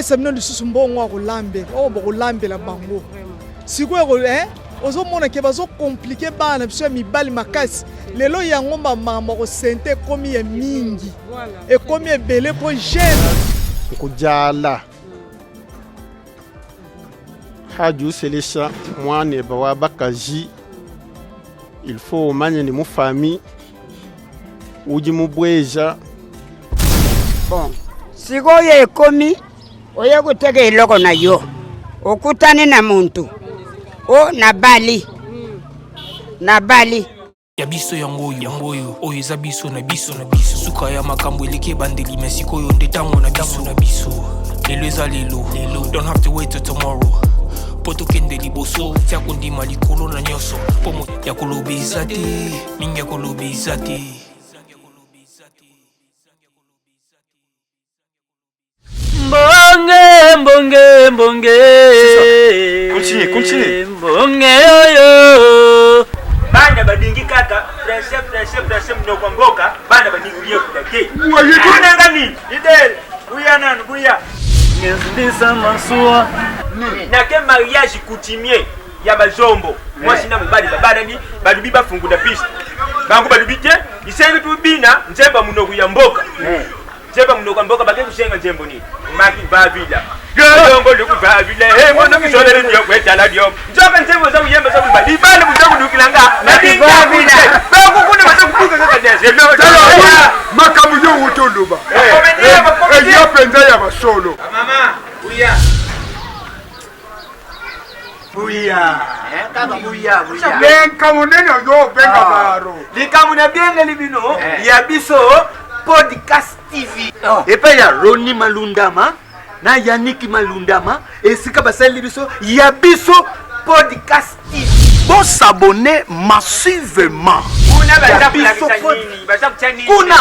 Semino lisusu mbongo kolambe o bokolambe la bango sikoyo ozo mona ke bazo compliquer bana biso mibali makasi lelo yango mama ko sente komi ya mingi e komi ebele po jeune kujala haju selesha mwane bawa bakaji il faut manye ni mu famille uji mubweja bon sikoyo ekomi oye kutega iloko na yo okutane na muntu o na bali ya biso yango oyo eza biso na biso suka ya makambo eleke bandeli mesiko yo nde tango na biso lelo eza lelo don't have to wait till tomorrow poto kende liboso tia kondima likolo na nyoso pomo ya kolobeza te mingi ya kolobeza te. Mbonge Continue mbonge yo bana badingi kaka pressure mnoko mboka bana badingi uye kudake ana ngani idel buya ngezisa masua na ke mariage coutumier ya bazombo moi sina mubali babana ni badubi bafungu na piste bangu badubi te isengi tubina nzemba mnoko ya mboka Jeba mnoko mboka bake kushenga njembo ni maki vavila yongo lukuvavila mwana kisole ndio kwetala ndio njoka njembo za uyemba za kubali bana buzaku dukilanga na vavila bangu kuna baza kubuka kaka dese makamu yo utoluba yo penza ya basolo mama buya benka munene yo benga baro likamuna bienge libino ya biso Podcast TV. Et puis il y a Ronnie Malundama, na Yannick Malundama, et c'est comme ça Libiso, il y a Biso Podcast TV. Bon s'abonner massivement. Kuna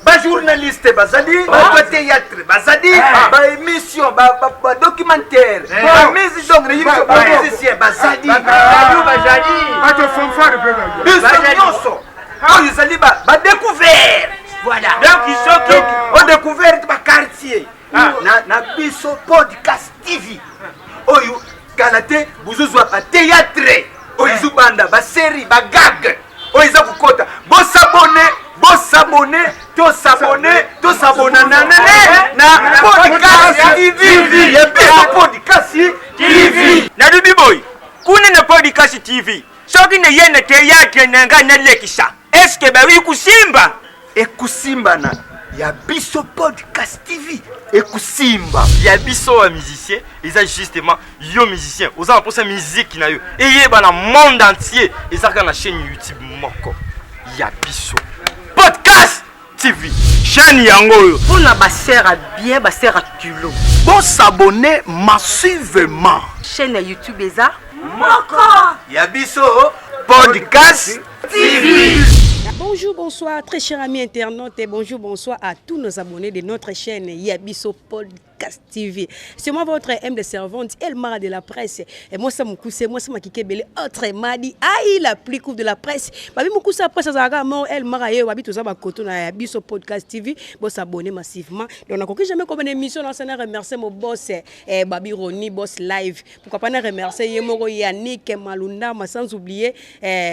ba journaliste bazali, ba théâtre bazali, ba émission, ba documentaire, ba mise donc réunion ba musicien bazali, Ba to fanfare bega. Biso ils allaient ba découvert. Voilà. Donc ils sont on découvert ma quartier. Na biso Podcast TV. Oyo galate buzuzwa ba théâtre. Oyo zubanda ba série ba gag. Oyo za kukota. Bo s'abonner, to s'abonner na Podcast TV. Ya biso Podcast TV. Na dubi boy. Kuna na Podcast TV. Soki na yena théâtre nanga na lekisa. Est-ce que ba wi kusimba? Ekusimba na ya biso Podcast TV ekusimba ya biso wa musicien eza justement yo musicien oza pour sa musique na yo et yeba na monde entier ezaka na chaîne YouTube moko ya biso Podcast TV chaîne yango yo pona ba sert à bien ba sert à tulo Bon s'abonner massivement. chaîne YouTube eza moko ya biso Podcast TV. Bonjour, bonsoir, très chers amis internautes et bonjour à tous nos abonnés de notre chaîne Yabiso Podcast TV. C'est moi votre M de servante, Elmara de la presse. Et moi, ça m'a coussé, moi, ça m'a kické belé. Autre m'a dit, aïe, la plus couvre de la presse. Babi m'a coussé après ça, ça mort, Elmara, et Babi, tout ça, ma coton à Yabiso Podcast TV. Bon, s'abonner massivement. Donc, on a compris jamais comme une émission, on s'en a remercié mon boss, Babi Roni, boss live. Pourquoi pas remercier Yemoro Yannick, Malunda, sans oublier,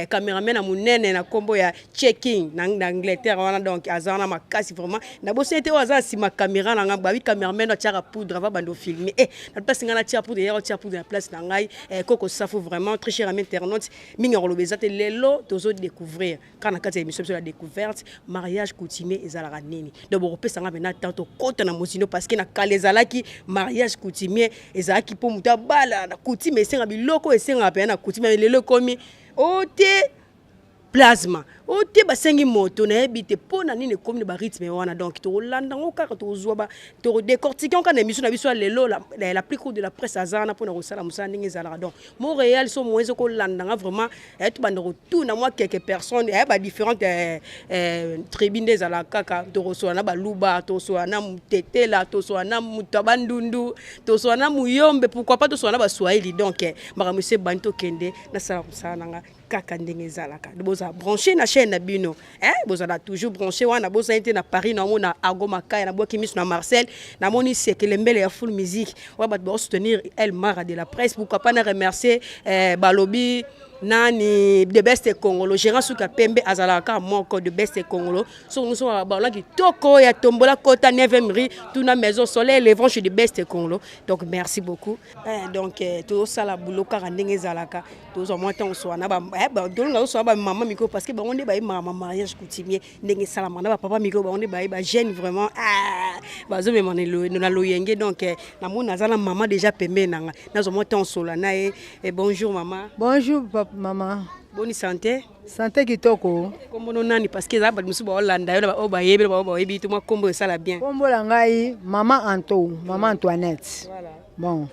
caméraman à mon nène, na combo ya checking, en Angleterre, donc, azana ma casse vraiment. D'abord, c'était au hasard si ma caméra, n'a pas caméraman, poudre va bando filmer na place ngana tia poudre ya tia poudre na place na ngai koko safo vraiment très cher ami internaute minga rolobezate lelo tozo découvrir kana kati émission sur la découverte mariage coutumier ezalaka nini donc bopesa nga bena tanto kota na mosino parce que na kalezalaki mariage coutumier ezalaki po muta bala na coutumier esenga biloko esenga pe na coutumier lelo komi ote plasma ote basengi moto na ebite pona nini comme ba rythme wana donc to landa ngokaka to zwa to décortiquer on kana émission na biso lelo la plus courte de la presse azana pona ko sala musala ndenge ezala donc Montréal so moyezo ko landa vraiment to banda retour na moi quelques personnes ba différentes tribus des ala kaka to reçoit na baluba to so na mutetela to so na mutabandundu to so na muyombe pourquoi pas to so na ba swahili donc mara monsieur banto kende na sala musala nga kaka ndenge ezala ka boza brancher na chaîne na bino bozala toujours branché wana boza été na Paris na mona Agoma Kaya na boki misu na Marcel na moni sekele mbele ya full musique wa bat ba soutenir El Mara de la presse pourquoi pas na remercier balobi nani de best Congolo gérant suka pembe azalaka moko de best Congolo so nous sommes ba ki toko ya tombola kota 9e rue tout na maison soleil les vents de best Congolo donc merci beaucoup donc tout ça la boulot car ndenge zalaka tout au moins temps so na ba donc so ba maman miko parce que ba on est ba maman mariage coutumier ndenge salama na ba papa miko ba on est ba jeune vraiment ba zo me manelo na loyenge donc na mona zala maman déjà pembe nanga na zo mo temps so la na et bonjour maman. Bonjour maman. Bonne santé. Santé kitoko. Kombo nani parce que za ba musu ba Hollande yo ba ba yebe ba yebi tout moi kombo ça la bien. Kombo la ngai maman Antoinette. Voilà. Bon.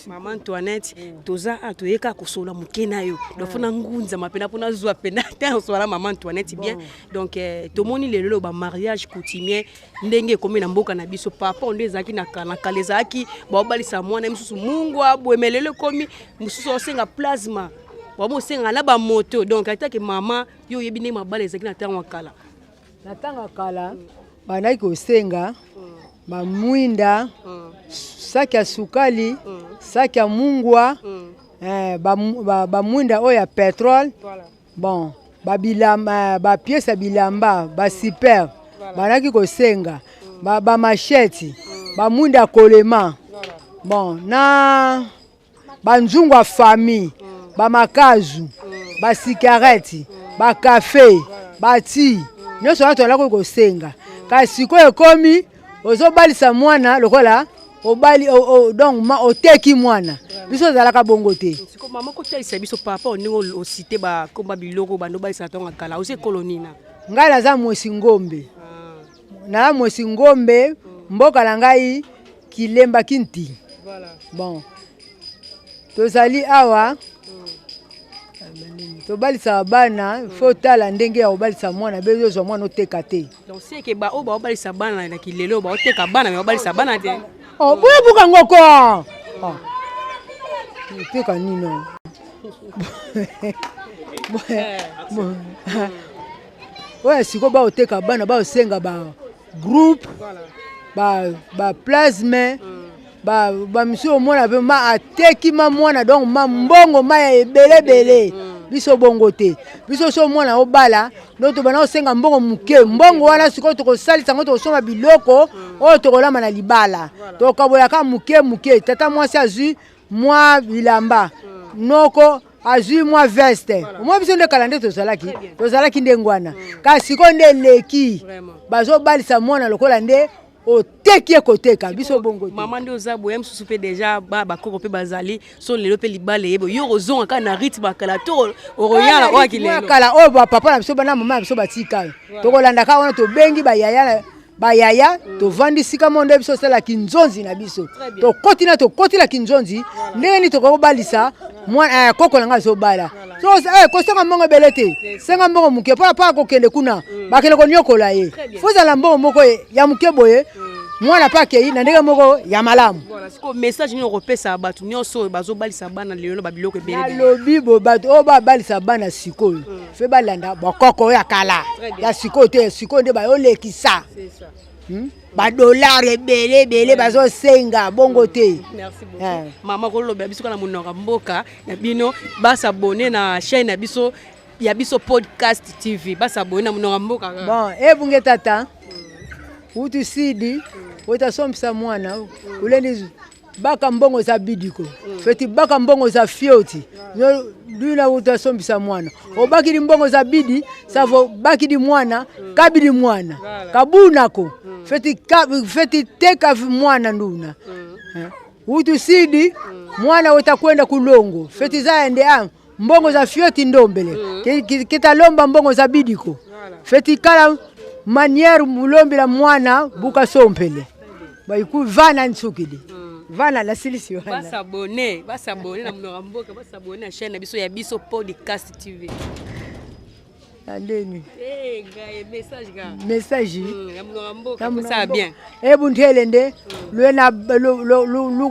Maman Antoinette toza atoyeka kosola mukena yo. Do fona ngunza mapena pona zwa pena ta sola maman Antoinette bien. Donc to moni lelo ba mariage coutumier ndenge komi na mboka na biso papa onde zaki na kalezaki ba obalisa mwana mususu Mungu abwemelele komi mususu osenga plasma. Wamo senga na ba moto donc atake mama yo yebi ne mabale zaki na tango kala. Na tango kala banaki kosenga ba mwinda saki ya sukali saki ya mungwa ba mwinda oya petrol bon ba bilamba ba pièce ya bilamba ba super banaki kosenga ba machette ba mwinda kolema bon na ba nzungwa famille ba makazu ba cigarette ba café ba ti nyoso watu la kosenga kasi ko ekomi ozobalisa mwana lokola obali donc oteki mwana biso zalaka bongo te siko mama ko telisa biso papa oningo osite ba komba biloko ba no balisa tonga kala ose kolonina ngala za mwesi ngombe na mwesi ngombe mboka la ngai kilemba kinti voilà bon tozali awa tobalisa bana faut tala ndenge ya obalisa mwana bezo mwana oteka te donc c'est que ba obalisa bana na kilelo ba oteka bana me obalisa bana te buya buka ngoko teka nino oya siko ba oteka bana ba osenga ba groupe ba plasme ba monsieur mwana pe ma ateki ma mwana donc ma mbongo ma ebele biso bongo te biso so mwana obala noto bana osenga mbongo muke mbongo wana siko to salisa ngo to soma biloko o to kolama na libala to kaboya ka muke tata mwasi azu mwa bilamba noko azu mwa veste mwa biso nde kalande to zalaki ndengwana kasi ko nde leki bazo balisa mwana lokola nde oteki koteka biso bongo maman ndo zabo yem susu pe déjà ba koko pe bazali so lelo pe libale yebo yo ozonga ka na rythme kala to oroyala wa kilelo kala o ba papa na biso bana mama biso batika to kolanda ka wana to bengi ba yaya to vandi sika monde biso sala kinzonzi na biso to kotina kinzonzi ndeni to ko balisa mwa koko langa zo bala so ko senga mbongo belete senga mbongo muke pa ko kende kuna ba kende ko nyokola ye fuza la mbongo moko ya muke boye mwana pa ke na ndenge moko ya malamu voilà siko message ni repesa batu nyonso bazo balisa bana lelo ba biloko belete lobi bo batu o ba balisa bana siko fe balanda ba koko ya kala ya siko te siko nde ba olekisa c'est ça ba dollar ebele bazo senga bongo te. Merci beaucoup. Mama ko lobe biso kana munoko mboka na bino ba s'abonner na chaîne na biso ya biso podcast TV ba s'abonner na munoko mboka. Bon, ebunge tata. Utu sidi utasompisa mwana uleni baka mbongo za bidiko. Feti baka mbongo za fioti. Duna utasompisa mwana. Obaki di mbongo za bidi savo baki di mwana kabidi mwana. Kabunako. Feti teka mwana nduna. Utu sidi mwana utakwenda kulongo. Feti zaende mbongo za fioti ndombele. Kitalomba mbongo za bidiko. Feti kala manière mulombi la mwana buka sompele. Baiku vana nsukidi. Vana la silisi wana. Ba s'abonner na mnora mboka, ba s'abonner na chaîne biso ya biso podcast TV. Andeni. Gars, message gars. Message. Na mnora mboka, ça bien. Ntelende lwena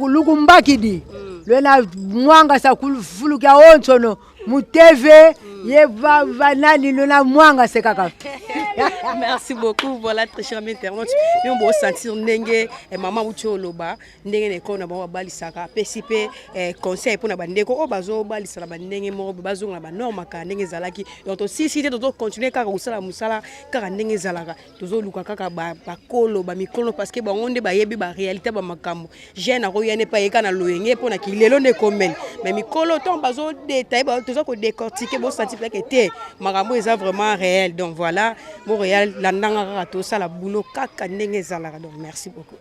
lukumbakidi. Lwena mwanga sa fulukia onsono Muteve, ye vanali lona mwanga c'est kaka. Merci beaucoup. Voilà, très cher ami internaute. Mais on va sentir nenge maman ucho loba nenge ne kona ba bali saka pesipe conseil pour na bandeko o bazo bali sala bandenge mo bazo na ba norma ka nenge zalaki. Donc si to continuer kaka usala musala kaka nenge zalaka. Tozo luka kaka ba kolo ba mikolo parce que ba onde ba yebi ba réalité ba makambo. Jeune ko yene pa yeka na loyenge pour na kilelo ne komen. Mais mikolo ton bazo détail ba tozo ko décortiquer bo sentir que té makambo est vraiment réel. Donc voilà. Montréal, la nanga tout ça la boulot kaka ndenge zalaka. Donc merci beaucoup.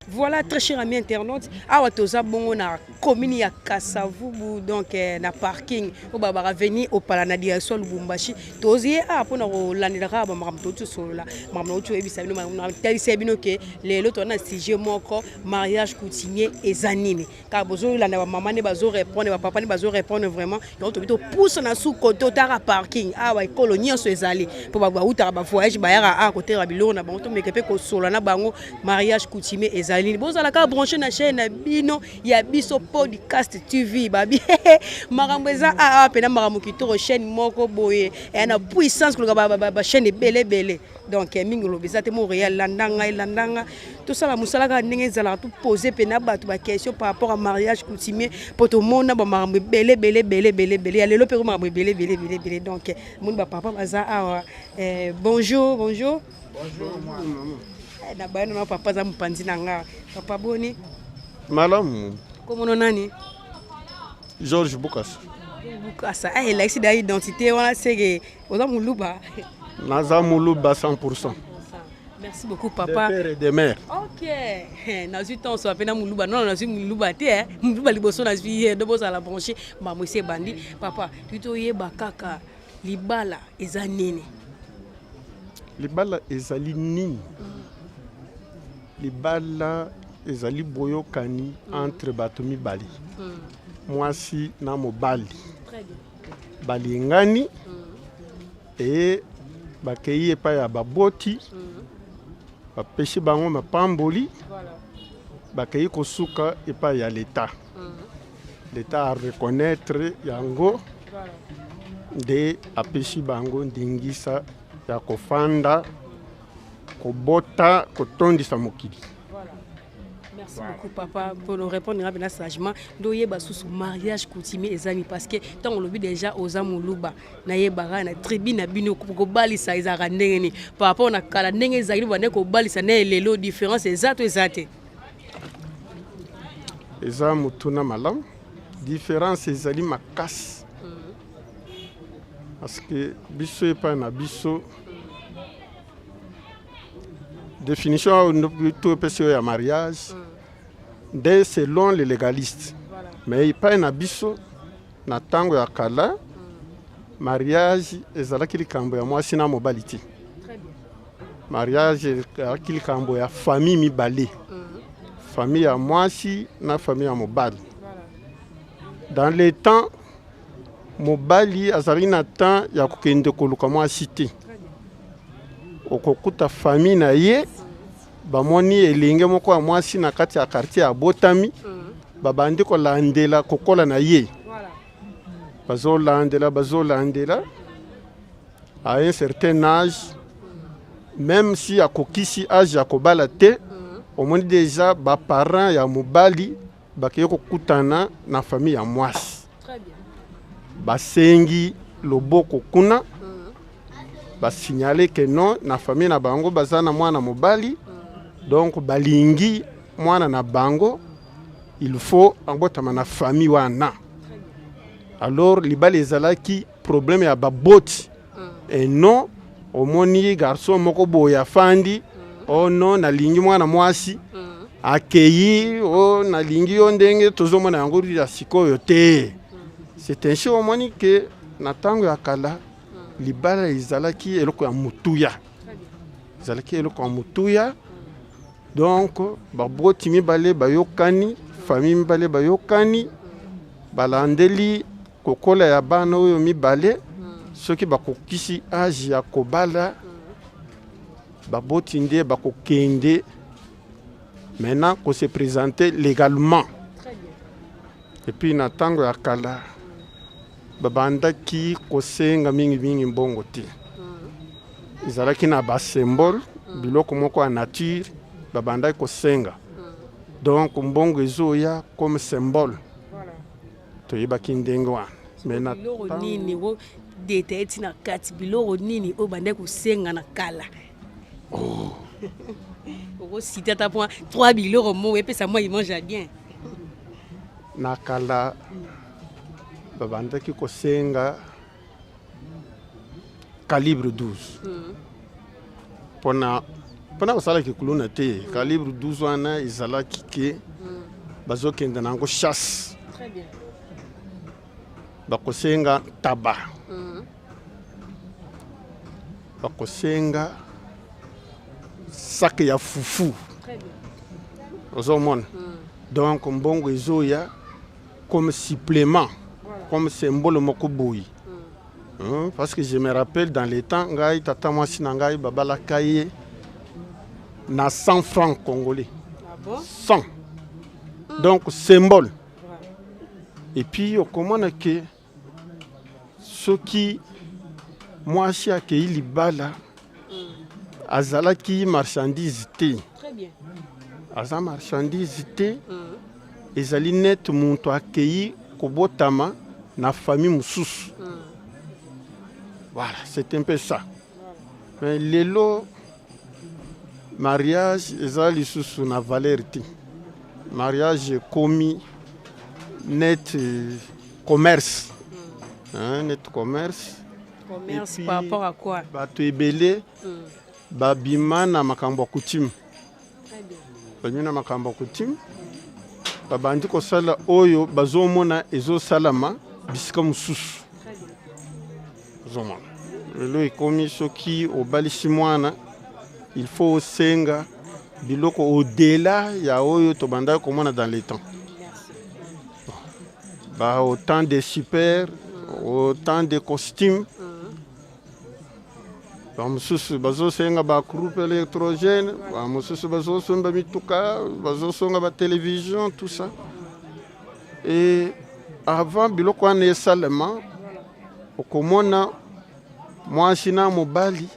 Voilà, très cher ami internaute, awa toza bongo na commune ya Kasavubu, donc na parking o baba venir au palana direction Lubumbashi tozie a pona ko landira ba makamto tu solola makamto tu ebisa bino na talise bino ke lelo to na sujet moko mariage coutumier ezanini ka bozo landa ba maman ne bazo répondre ba papa ne bazo répondre vraiment donc to pousse na sous côté tara parking awa colonie so ezali po ba uta ba voyage ba yara a côté ba biloko na bango to mekepe ko solola na bango mariage coutumier ezali bozala ka brancher na chaîne na bino ya biso podcast TV babi makambo eza a pena makambo kitoko chaîne moko boye na puissance ko ba chaîne belé donc mingi lobeza te Montréal landanga tout ça la musala ka ndenge zala tout poser pena batu ba question par rapport à mariage coutumier pour tout monde na ba makambo belé ya lelo pe ko makambo belé donc mon ba papa baza bonjour na bayano na papa za mpanzi nanga papa boni Malam comment on nani Georges Bukasa la identité on a c'est oza muluba naza muluba 100%. Merci beaucoup papa de père et de mère. OK na zu temps so apena muluba non na zu muluba te muluba liboso na zu de boza la brancher ba monsieur bandi papa tuto yeba kaka libala eza nini libala ezali nini libala ezali boyokani entre bato mibali mwasi na mobali balingani e bakei epai ya baboti bapesi bango mapamboli bakei kosuka epai ya l'État l'État a reconnaître yango nde apesi bango ndingisa ya kofanda kobota kotondisa mokili. Merci beaucoup papa pour nous répondre bien sagement. Doyeba sous mariage coutumier ezani parce que tant on le dit déjà aux amuluba na yeba na tribu na bino ko balisa ezaka ndenge par rapport na kala ndenge ezali bane ko balisa na lelo différence exacte eza mutuna malam différence ezali makasi parce que biso epa na biso définition de PCO ya mariage dès selon les légalistes mais il pas na biso na tango ya kala mariage ezalaki likambo ya mwasi na mobali te mariage ezalaki likambo ya famille mibale famille ya mwasi na famille ya mobali dans les temps mobali azali na temps ya kokende koluka mwasi te okokuta famille na ye bamoni elenge moko ya mwasi na kati ya quartier ya botami babandi kolandela kokola na ye bazolandela à un certain âge même si akokisi âge ya kobala te omoni déjà baparent ya mobali bakeye kokutana na famille ya mwasi basengi loboko kuna basignale que non na famille na bango baza na mwana mobali donc balingi mwana na bango il faut ambotama na famille wana alors libali ezalaki problème ya baboti et non omoni garçon moko boya fandi oh non nalingi mwana mwasi akeyi oh nalingi yo ndenge tozomona yango ya sikoyo te c'est ainsi omoni que na tango ya kala libala ezalaki eloko ya mutuya donc baboti mibale bayokani famille mibale bayokani balandeli kokola ya bana oyo mibale soki bakokisi âge ya kobala baboti nde bakokende maintenant ko se présenter légalement et puis na tango ya kala babandaki kosenga mingi mbongo te. Ezalaki na ba symbole biloko moko ya nature babandaki kosenga. Donc mbongo ezoya comme symbole. Toyebaki ndenge wana. Mena biloko nini wo dete etina kati biloko nini o bande kosenga na kala. Oh. Oko citer ta point 3 biloko mo et puis ça moi il mange bien. Na kala babandaki kosenga calibre 12. Pona kosala kikuluna te calibre 12 wana ezalaki ke bazokende nango chasse. Très bien. Bakosenga taba. Bakosenga sac ya fufu. Très bien. Ozomona. Donc mbongo ezoya comme supplément, comme symbole moko boyi. Parce que je me rappelle dans les temps ngai tata mwasi na ngai babala kaye na 100 francs congolais. Ah bon? 100. Donc symbole. Et puis okomona ke soki mwasi akei libala azalaki marchandise te. Très bien. Aza marchandise te. Ezali net muntu akei kobotama na famille mususu. Voilà, c'est un peu ça. Mais lelo mariage ezali susu na valeur te. Mariage komi net commerce. Net commerce. Commerce par rapport à quoi? Bato ebele babima na makambo coutume. Très bien. Babima na makambo coutume. Babandi kosala oyo bazomona ezosalama bisika mususu. Très bien. Zomona. Lelo ekomi soki obalisi mwana il faut osenga biloko au-delà ya oyo tobanda komona dans les temps. Bah, autant de super, autant de costumes. Bamususu bazosenga ba groupe électrogène, bamususu bazosomba mituka, bazosonga ba télévision, tout ça. Et avant biloko wana esalema okomona mwasi na mobali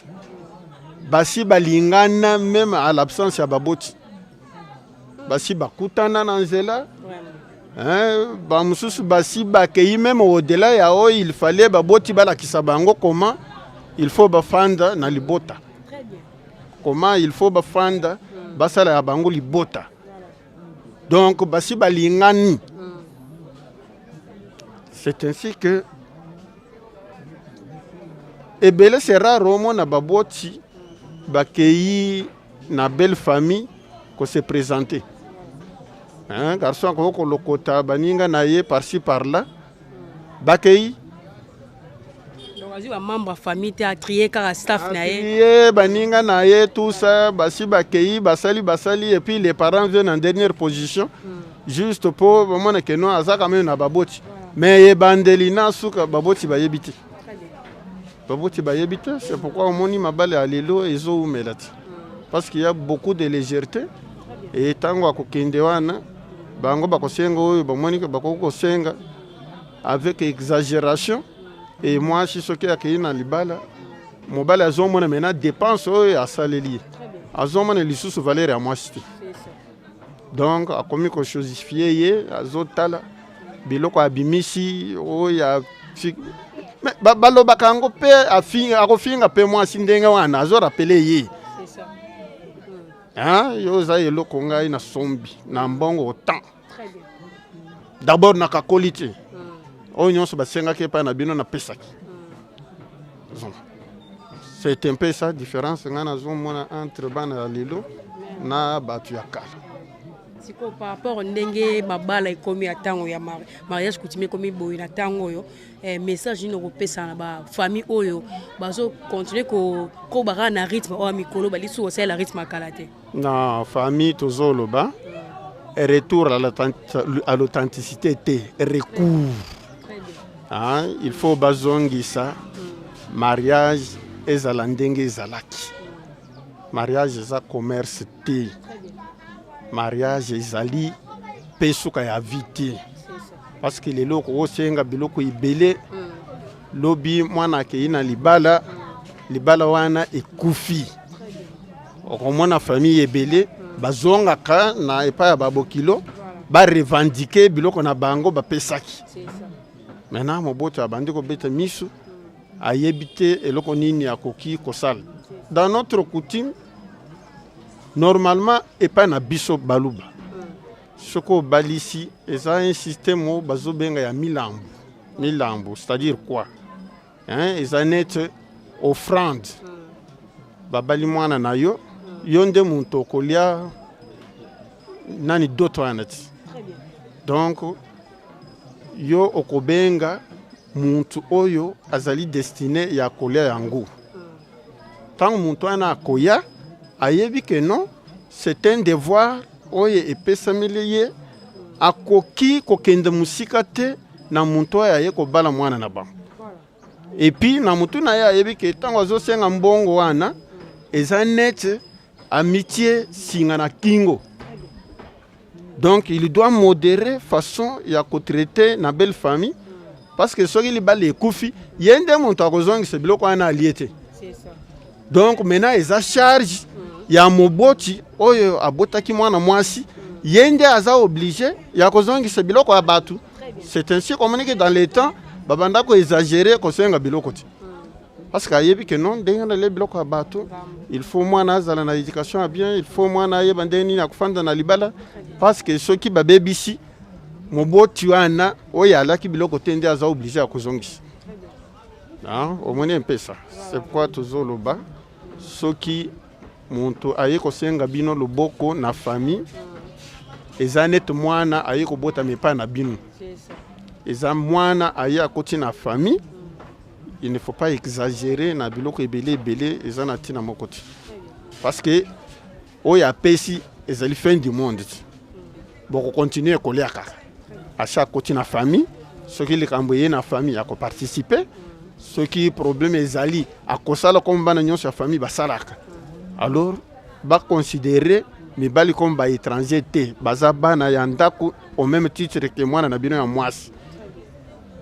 basi balingana même à l'absence ya baboti. Basi bakutana na nzela. Bamususu basi bakei même au-delà ya oyo il fallait baboti balakisa bango comment il faut bafanda na libota. Très bien. Comment il faut bafanda basala ya bango libota. Donc basi balingani. C'est ainsi que ebele c'est rare au monde na baboti bakei na belle famille ko se présenter. Garçon ko lokota baninga na ye par-ci par-là. Bakei Donc un membre de famille a trié car staff na ye. Trié baninga na ye tout ça basi bakei basali et puis les parents viennent en dernière position juste pour moment que non aza quand même na baboti. Mais ye bandelina suka baboti bayebiti. Baboti bayebiti, c'est pourquoi on moni mabale alelo ezo umelati. Parce qu'il y a beaucoup de légèreté et tango akokende wana bango bakosenga oyo bamoni ke bakokosenga avec exagération. Et moi si soki akei na libala mobali azomona mena dépense oyo asaleli azomona lisusu valeur ya mwasi te. Donc akomi ko chosifier ye azotala biloko abimisi oyo mais balobaka yango mpe akofinga mpe mwasi ndenge wana azorapele ye. Yo oza eloko ngai na sombi na mbongo autant. D'abord na kakoli te oyo nyonso basengaki epai na bino na pesaki. C'est un peu ça différence nga nazomona entre bana ya lelo na bato ya kala. Siko par rapport ndenge mabala ekomi atango ya mariage coutumier komi boyi na tango yo message ni kopesa na ba famille oyo bazo continuer ko baka na rythme o mikolo balisu osala la rythme akala te. Na famille tozoloba retour à l'authenticité te recours. Il faut bazongisa mariage ezala ndenge ezalaki. Mariage eza commerce te. Mariage ezali pesuka ya vite parce que lelo ko senga biloko ibele lobi mwana akei na libala libala wana ekufi okomona famille ebele bazongaka na epai ya babokilo barevendike biloko na bango bapesaki maintenant moboto abandi kobeta misu ayebi te eloko nini akoki kosala. Dans notre coutume normalement epai na biso baluba soko balisi eza un système oyo bazobenga ya milambo c'est-à-dire quoi eza nete offrande babali mwana na yo yo nde muntu okolia nani doto wana ti donc yo okobenga muntu oyo azali destiné ya kolia yango tant muntu wana akoya ayebi que non c'est un devoir oyo epesameli ye akoki kokende musika te na muntu oyo aye kobala mwana na bango et puis na mutu na ye ayebi ke ntango azosenga mbongo wana eza nete amitié singa na kingo. Donc il doit modérer façon ya kotraiter na belle famille parce que soki libala ekufi yende muntu akozongisa biloko wana aliete. Donc maintenant eza charge ya moboti oyo abotaki mwana mwasi yende aza obligé ya kozongisa biloko ya batu. C'est ainsi communiqué dans les temps babanda ko exagérer ko senga biloko ti. Parce qu'ayebi que non ndenge na le biloko ya batu il faut mwana azala na éducation bien, il faut mwana yeba ndeni na kufanda na libala parce que soki babebisi moboti wana oyo alaki biloko te nde aza obligé ya kozongisa. Omoni mpesa. C'est pourquoi tozoloba soki muntu aye kosenga bino loboko na famille eza net mwana aye kobota mepa na bino eza mwana aye akoti na famille. Il ne faut pas exagérer na biloko ebele eza na tina mokoti parce que oyo apesi ezali fin du monde boko continuer kolia kaka à chaque côté na famille soki likambo ye na famille ako participer soki problème ezali akosala comme bana nyonso ya famille basalaka alors ba considérer mibali comme ba étranger te baza bana ya ndako au même titre que mwana na bino ya mwasi.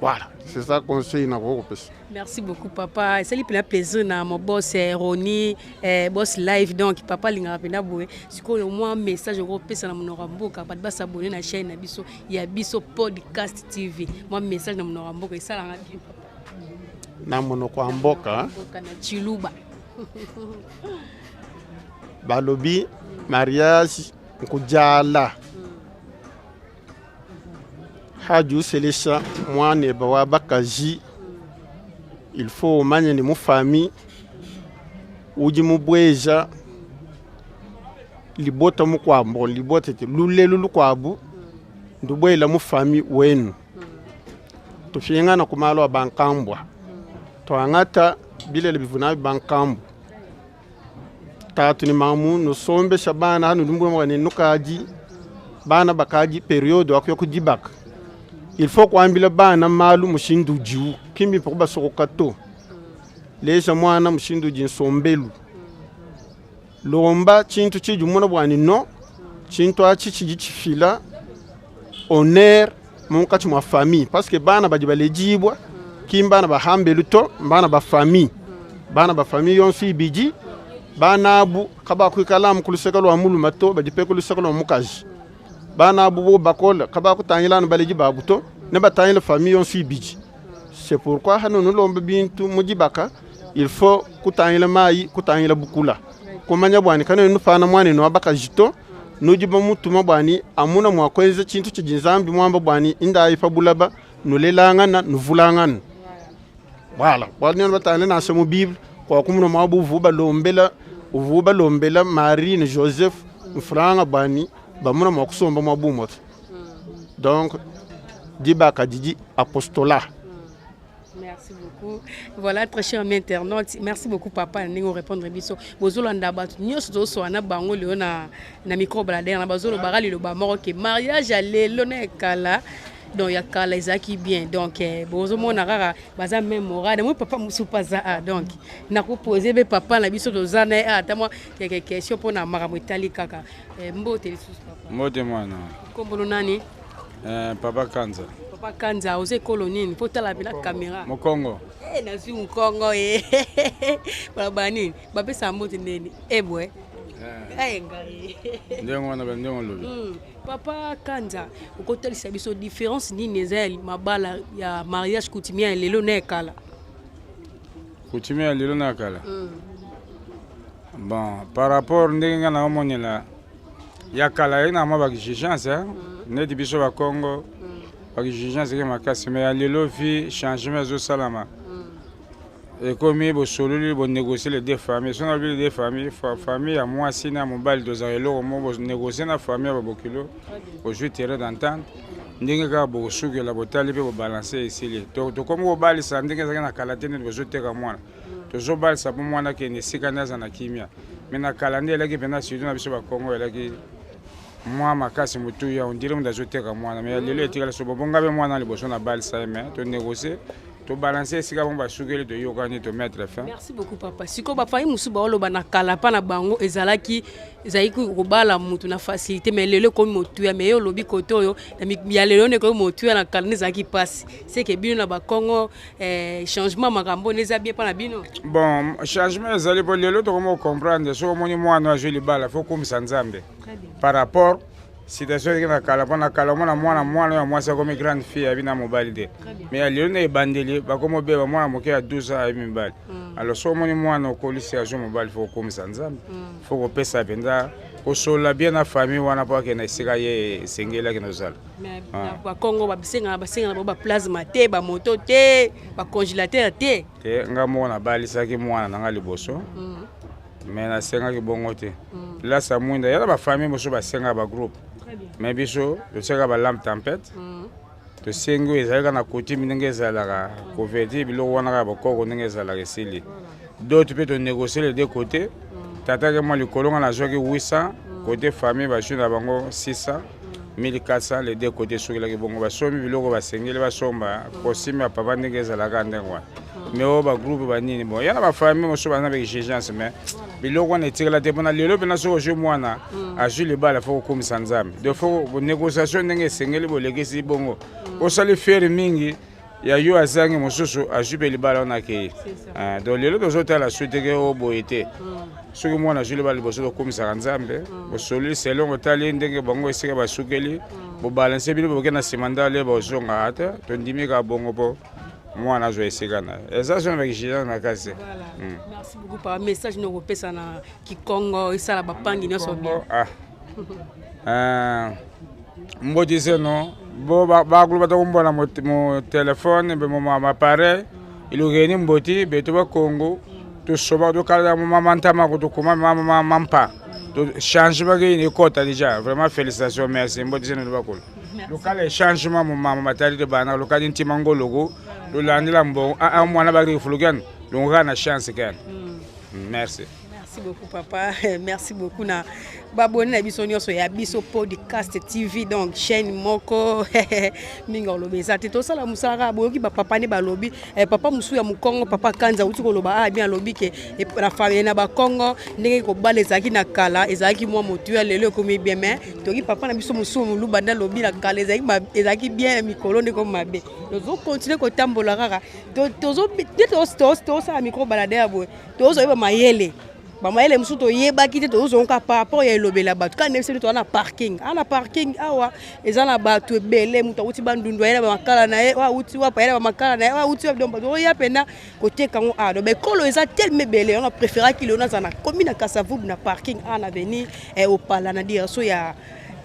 Voilà, c'est ça conseil na kopesa. Merci beaucoup papa. C'est le plaisir na mon boss Roni boss live donc papa linga pena boye. Siko yo moi message ko pesa na monoramboka pas de s'abonner na chaîne na biso ya biso podcast TV. Moi message na monoramboka isala ngaki na monoko amboka na Chiluba. Balobi mariage kujala haju selesha mwane bawa bakaji il faut manye ni mu famille uji mubweja libota mu kwambo libota te lulelu kwabu ndubwela mu famille wenu tufienga na kumalo bankambwa to angata bilele bivuna bankambu tatu ni mamu no sombe shabana hanu ndumbu mwane nukaji bana bakaji periode wakyo kujibaka. Il faut kwambila bana malu mushindu jiu kimi pokuba sokokato lesha mwana mushindu jinsombelu lomba chintu chiju mwana bwani no chintu achi chijifila honneur monka chuma famille parce que bana bajibale jibwa kimbana bahambelu to bana ba famille yonsi biji bana abu kaba kwikala mkuluseka lwa mulu mato bajipe kuluseka lwa mukaji bana abu bakola kaba kutangila no baleji babuto ne batangila famille yonsi biji. C'est pourquoi hanu lombe bintu mujibaka il faut kutangila mai kutangila bukula komanya bwani kana nufana mwana no abaka jito nujiba mutu mabwani amuna mwakweze chintu chijinzambi mwamba bwani inda ifa bulaba nulelangana nuvulangana. Voilà bwani batangila na semu bible kwa kumuna mabu uvuba lombela Marie na Joseph mfranga bwani bamuna mwakusomba mwabumo. Donc dibaka didi apostolat. Merci beaucoup. Voilà, très cher ami internaute. Merci beaucoup papa nous répondre biso. Bozolanda batu nyonso so na bango leo na micro balader na bazolo barali lo ba moroke mariage lelo na kala. Donc ya kala ezaki bien. Donc bozomona rara baza même morale. Moi papa musupaza donc na ko poser be papa na biso dozana ata moi quelques questions pour na makambo itali kaka. Mbote lisusu papa. Mbote mwana. Kombo nani? Papa Kanza. Papa Kanza, ose kolonini, faut la caméra. Mokongo. nazi Mkongo baba nini bapesa mbote ndeni bwe ngari ndenge na ndenge lobi papa Kanza ukotalisa biso différence nini ezali mabala ya mariage coutumier lelo na kala coutumier lelo na kala bon par rapport ndenge na omonela ya kala ina ma ba exigence ne di biso ba Congo ba exigence ke makasi mais ya lelo vi changement zo salama et comme bo sololi bo négocier les deux familles son les deux familles famille à moi si na mobile deux arelo mo bo négocier na famille ba bokilo bo jouer terrain d'entente ndenge ka bo sukela bo tali pe bo balancer ici to comme bo bali sa ndenge za na kala tene bo jouer terrain mwana to zo bali sa po mwana ke ne sikana za na kimia mais na kala ndele ke pena sidu na biso ba Congo ela ki moi makasi mutu ya on dirait mo jouer terrain mwana mais lelo etikala so bo bonga be mwana liboso na bali sa mais to négocier to balancer sika bon ba sukeli to yokani to mettre fin. Merci beaucoup papa. Siko ba fayi musu ba oloba na kala pa na bango ezalaki zaiki ko bala mutu na facilité mais lelo ko motu ya mais olobi koto yo ya lelo ne ko motu ya na kala ne zaki passe. C'est que bino na ba Congo changement makambo ne za bien pa na bino. Bon, changement ezali po lelo to ko comprendre so moni mwana ajeli bala faut comme Nzambe. Par rapport situation que na kala mwana ya mwasi comme grande fille abina mobile de mais alio na ebandeli ba comme beba mwana moke ya 12 ans abi mbali alors so moni mwana ko lycée ya mobile faut comme Nzambe faut ko pesa benda ko sola bien na famille wana pa ke na sika ye sengela ke na zala mais ba Congo ba bisenga ba plasma te ba moto te ba congélateur te nga mona balisa ki mwana na liboso mais na senga ki bongo te là ça mwinda ya ba famille moso ba senga ba groupe mais biso to seka ba lampe tempête to sengo ezalaka na côté minenge ezalaka converti biloko wana ka bakoko ndenge ezalaka esili d'autres peut négocier les deux côtés tata ke moi likolo na zoki 800 côté famille ba na bango 600 1400 les deux côtés soki la ke bongo ba somi biloko ba sengeli ba somba kosimi papa ndenge ezalaka ndengwa mais o ba groupe ba nini bon ya na ba famille moso ba na ba exigence mais biloko na etikala te mpona lelo mpena soko ozwi mwana azwi libala fo kokomisa Nzambe de fo négociation ndenge esengeli bolekisi bongo osali fere mingi ya yo azangi mosusu azwi mpe libala wana akei donc lelo tozotala suite ke oboye te soki mwana azwi libala liboso tokomisaka Nzambe osoli selon otali ndenge bango esika basukeli bobalanse bino boke na nsima ndale bozonga ata tondimika bongo mpo mwana azwa esika na eza so na bakishia na kasi. Merci beaucoup par message no kopesa na Kikongo esala bapangi nyonso bien. Mbotise no bo bakulu batakumbona mo téléphone be mo appareil ilogeni mboti beto ba Congo to soba do kala mo mamantama ko to kuma mama mampa to changement ke ni kota déjà vraiment félicitations merci mbotise no bakulu local changement mo mama matali de bana local ntimango logo lo landila mbo a mwana ba refulugan lo ngana chance kan merci. Merci beaucoup papa, merci beaucoup na babone na biso nyonso ya biso podcast TV donc chaîne moko minga lobeza te to sala musara boyoki ba papa ne ba lobi papa musu ya Mukongo papa Kanza uti ko loba bien lobi ke na famille na ba Congo ndenge ko balezaki na kala ezaki mwa motu ya lelo ko mi bien mais toki papa na biso musu mu lubanda lobi na kala ezaki bien mikolo ne ko mabe tozo continuer ko tambola kaka tozo sa micro balade ya boy tozo ba mayele Mama ele musuto yeba kite to zonka par rapport ya lobela batu kana nefse to na parking awa ezana batu ebele mutu uti bandundu yana ba makala na ye wa uti wa pa yana ba makala na ye wa uti wa domba to ya pena côté kango ado be kolo eza tellement bele on a préféré qu'il on a na commune na Kasavu na parking ana venir au pala na dire so ya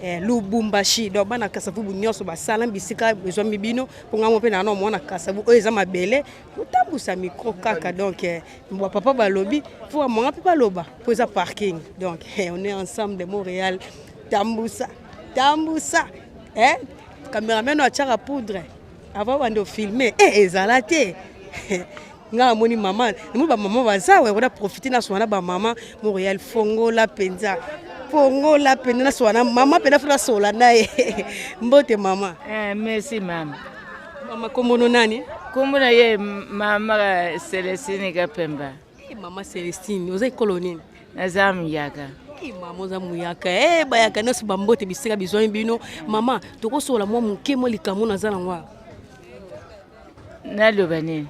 Lubumbashi do bana Kasavu nyonso ba sala bisika bezo mibino ponga mo pe na no mona Kasavu o eza mabele utambusa micro kaka donc mon papa balobi faut mon papa loba pour ça parking donc on est ensemble de Montréal tambusa cameraman a tchara poudre avant de filmer ezalate nga moni maman mu ba maman baza we on profiter na sona ba maman Montréal fongo la penza Pongo la pena swana mama pena fula sola nae mbote mama merci mama komono nani komona ye mama Celestine Kapemba mama Celestine ozai kolonini nazamu yaka mama ozamu yaka bayaka noso bambote bisika bizoni bino mama tokosola mwa muke mo likamu nazala ngwa naloba nini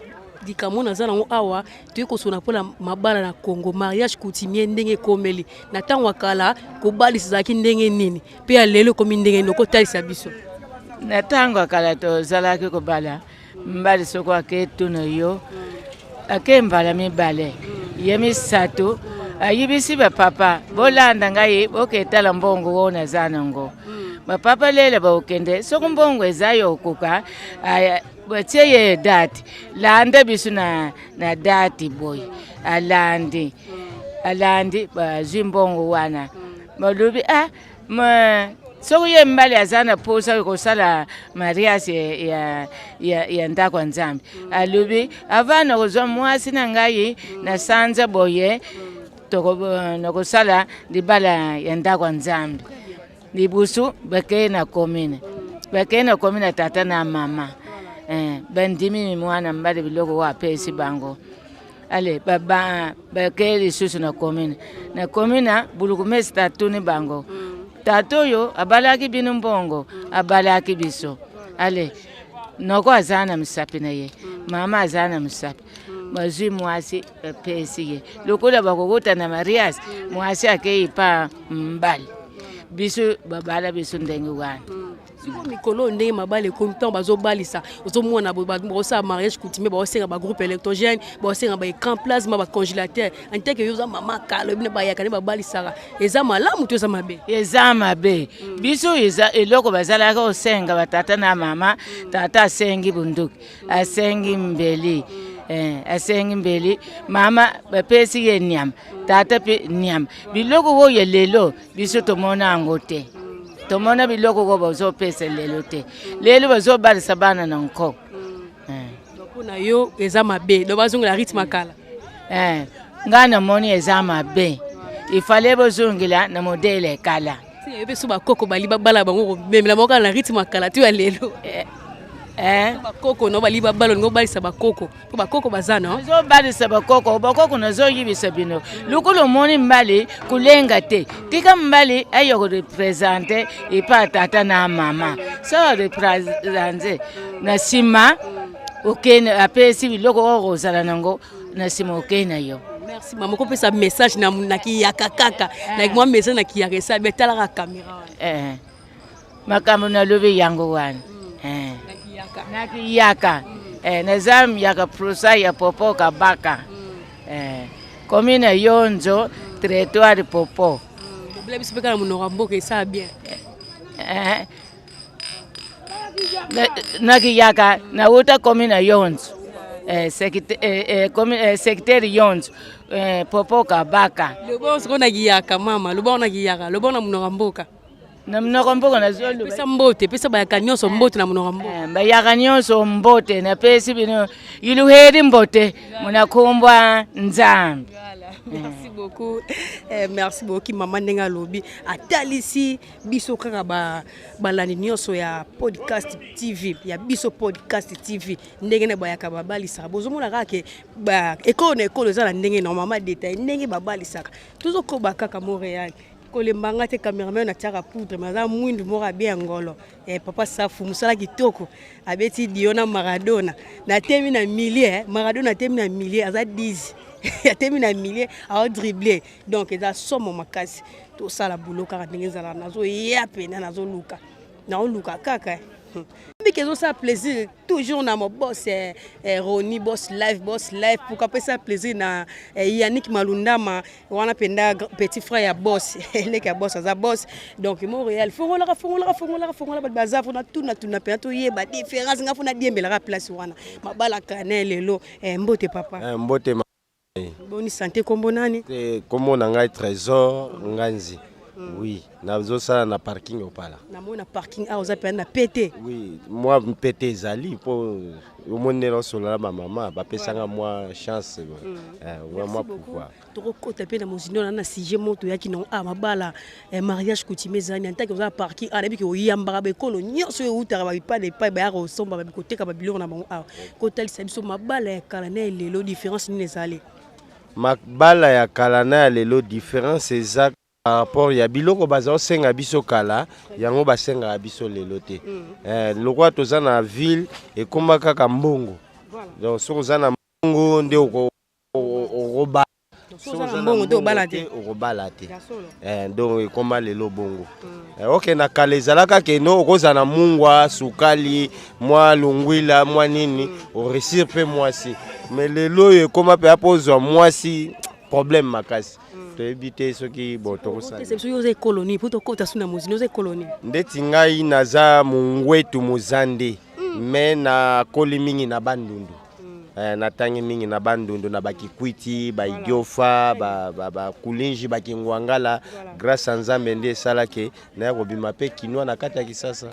likambo naza nango awa toye kosona mpola mabala na Congo mariage coutumier ndenge komeli na ntango akala kobalisa ezalaki ndenge nini mpe ya lelo ekomi ndenge nini okotalisa biso na ntango akala tozalaki kobala mbali soko aketuna yo ake mbala mibale ye misato ayibisi bapapa bolanda ngai boketala mbongo wona za nango bapapa lele baokende soko mbongo ezayo okuka batie ye dati landa biso na dati boy alandi bazwi mbongo wana balubi soko ye mbali azana posa kosala mariage ya ndako nzambe alubi avana kozwa mwasi na ngai na sanza boye nokosala libala ya ndako nzambe libusu bakeye na komine tata na mama bandimi mwana mbali biloko wa pesi bango ale baba bakeye lisusu na komine bulukumesi tatuni bango tato yo abalaki binu mbongo abalaki biso ale noko azana msapi na ye mama azana msapi bazwi mwasi pesi ye lokola bakokota na mariage mwasi akeipa mbali biso babala biso ndenge wana siko mikolo ndenge mabale ekomi ntango bazobalisa ozomona bosala mariage coutumier baosenga bagroupe électrogène baosenga baécran plasma bacongélateur anteke yo oza mama kala ebine bayaka nde babalisaka eza malamu to eza mabe eza mabe biso eza eloko bazalaka osenga batata na mama tata asengi bunduki asengi mbeli asengi mbeli mama bapesi ye nyama tata pe nyama biloko woye lelo biso tomona yango te tomona biloko ko bazopesa lelo te lelo bazobalisa bana na nkoko mpona yo eza mabe do bazongela rythme akala ngana moni eza mabe ifale bozongela na modele kala yo mpe so bakoko bali babala bango komemela moko na rythme akala to ya lelo bakoko no bali babalo ngo balisa bakoko to bakoko bazana zo balisa bakoko nazoyibisa bino lukulu moni mbali kulenga te tika mbali ayo representer ipa tata na mama so representer na sima okene apesi biloko ozala nango na sima okena yo. Merci maman ko pesa message na kiyaka kaka na moi message na kiyaka sa betala ka caméra makambo na lobi yango wana na kiyaka nazam yaka prosa ya popo kabaka komina yonzo territoire popo bla biso peka na monora mboka esa bien na kiyaka na uta komina yonzo secteur yonzo popo kabaka lobo siko na kiyaka mama lobo na kiyaka lobo na monora mboka na mnoko mboka na zolo pesa mbote pesa bayaka nyonso mbote na mnoko mboka bayaka nyonso mbote na pesi bino iluheri mbote munakumbwa nzambe. Merci beaucoup. Merci beaucoup maman ndenga lobi atalisi biso kaka balani nyonso ya podcast TV ya biso podcast TV ndenge na bayaka babalisa bozomona kaka ba ekolo za na ndenge na mama détail ndenge babalisaka tuzokoba kaka Montréal kolembanga te cameraman na tiaka poudre maza mwindu moko bien ngolo papa safu musala kitoko abeti Diona Maradona na temi na millier Maradona temi na millier aza 10 atemi na millier a dribbler donc eza somo makasi to sala boulot kaka ndenge zala nazo ya pena nazo luka na luka kaka Biki ça plaisir toujours na mon boss Roni boss live pourquoi pas ça plaisir na Yannick Malundama wana penda petit frère ya boss les ka boss za boss donc Montréal fongola bazar fona tuna pena to yeba différence nga fona diembela ka place wana mabala kanel lelo mbote papa mbote boni santé kombo nani kombo na ngai trésor nganzi. Oui, nazo ça na parking opala. Na mona parking a oza pe na pété. Oui, moi pété zali pour au monelo sola ma maman ba pesanga moi chance vraiment pourquoi. Toko kota pe na mozino na sujet moto yaki non mabala mariage coutumier zani antaki oza parking a biki oyamba ba ekolo nyonso e utara ba pa de pa ba ya resomba ba koteka ba biloko na bango a kota li sabiso mabala ya kala na lelo différence ni ezali. Mabala ya kala na lelo différence exact par rapport ya biloko baza osenga biso kala yango basenga biso lelo te lokwa toza na ville ekoma kaka mbongo donc soko za na mbongo bongo nde okobala okobala te donc ekoma lelo bongo oke na kala ezalaka keno okozala na mungwa sukali mwa lungwila mwa nini oresir mpe mwasi mais lelo oyo ekoma mpe apozwa mwasi problème makasi toyebi te soki tokosala ndeti ngai naza mungwetu mozande me nakoli mingi na bandundu natangi mingi na bandundu na bakikwiti baidiofa bakulinji bakingwangala grâce a nzambe nde esalaki naya kobima mpe kinwa na kati ya kisasa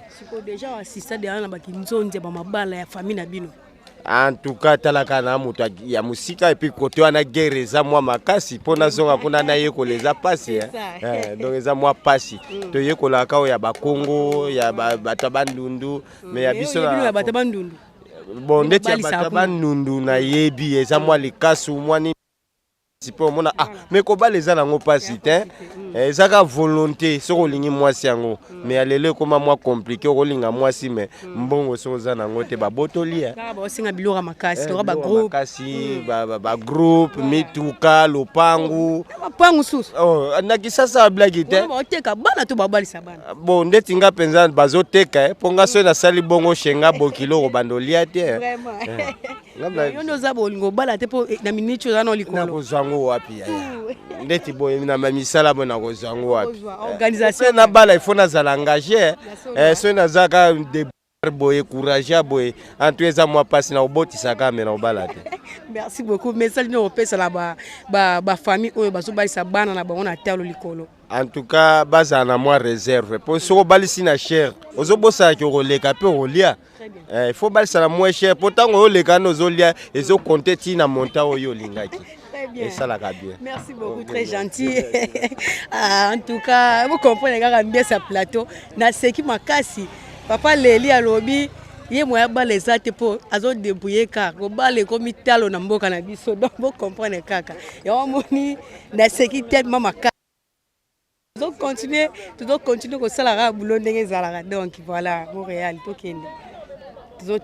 en tout cas talaka na moto ya musika epi kote wana guerre eza mwa makasi mpo nazonga kuna nayekola eza pasi donc eza mwa pasi toyekolaka oyo ya bakongo ya bato bandundu me ya biso bon ndeti ya bato bandundu nayebi eza mwa likasu mwa nini sipo mona mais kobala eza nango pasi te ezaka volonté soki olingi mwasi yango mais alelo ekoma mwa compliqué okolinga mwasi mais mbongo soki oza nango te babotoli bagroupe mituka lopangu na kisasa bablaki te bon ndeti nga mpenza bazoteka mpo nga soki nasali bongo shenga bokilo kobandolia te nakozwango wapi ndeti boye na misala boye nakozwango wapi organisation na bala ifo nazala engagé soki nazaka de boye courage boye antu eza mwa pasi na obotisaka me na obala te. Merci beaucoup. Message no opesa la ba famille oyo bazobalisa bana na bango na talo likolo. En tout cas baza na mwa réserve pour soko balisi na cher ozobosa ki roleka pe rolia il faut balisa na mwa cher pourtant oleka no zolia ezo compter ti na monta oyo lingaki. Et ça la bien. Merci beaucoup, très gentil. En tout cas, vous comprenez bien ce plateau. Na seki makasi. Papa Leli a lobby. Ye moya ba les ate po azo débrouiller car ko ba le komi talo na mboka na biso donc vous comprenez kaka. Ya moni na seki tête mama ka. Nous continuer ko sala boulot ndenge zalaka donc voilà Montréal to kende.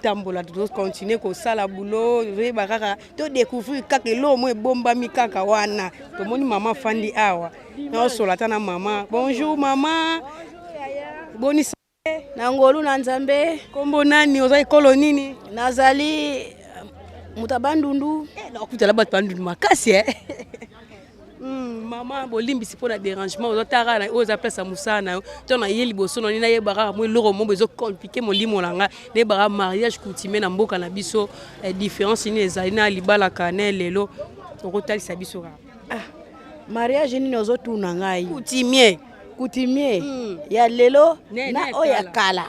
Tambola to continuer ko sala boulot reba kaka to découvrir kaka lo mo bomba mi kaka wana to moni mama fandi awa na solata na mama bonjour mama boni Nangolu na Nzambe. Kombo nani ozali kolo nini? Nazali mutabandundu. Nakutala bat bandundu makasi Mama bolimbi sipo na dérangement ozotara na oza pesa musana to na yeli boso na yebaka mo loro mo bezo compliquer mo limo langa ne bara mariage coutumier na mboka na biso différence ni ezali na libala kana lelo okotalisa biso mariage ni ozotuna ngai coutumier ya lelo na oya kala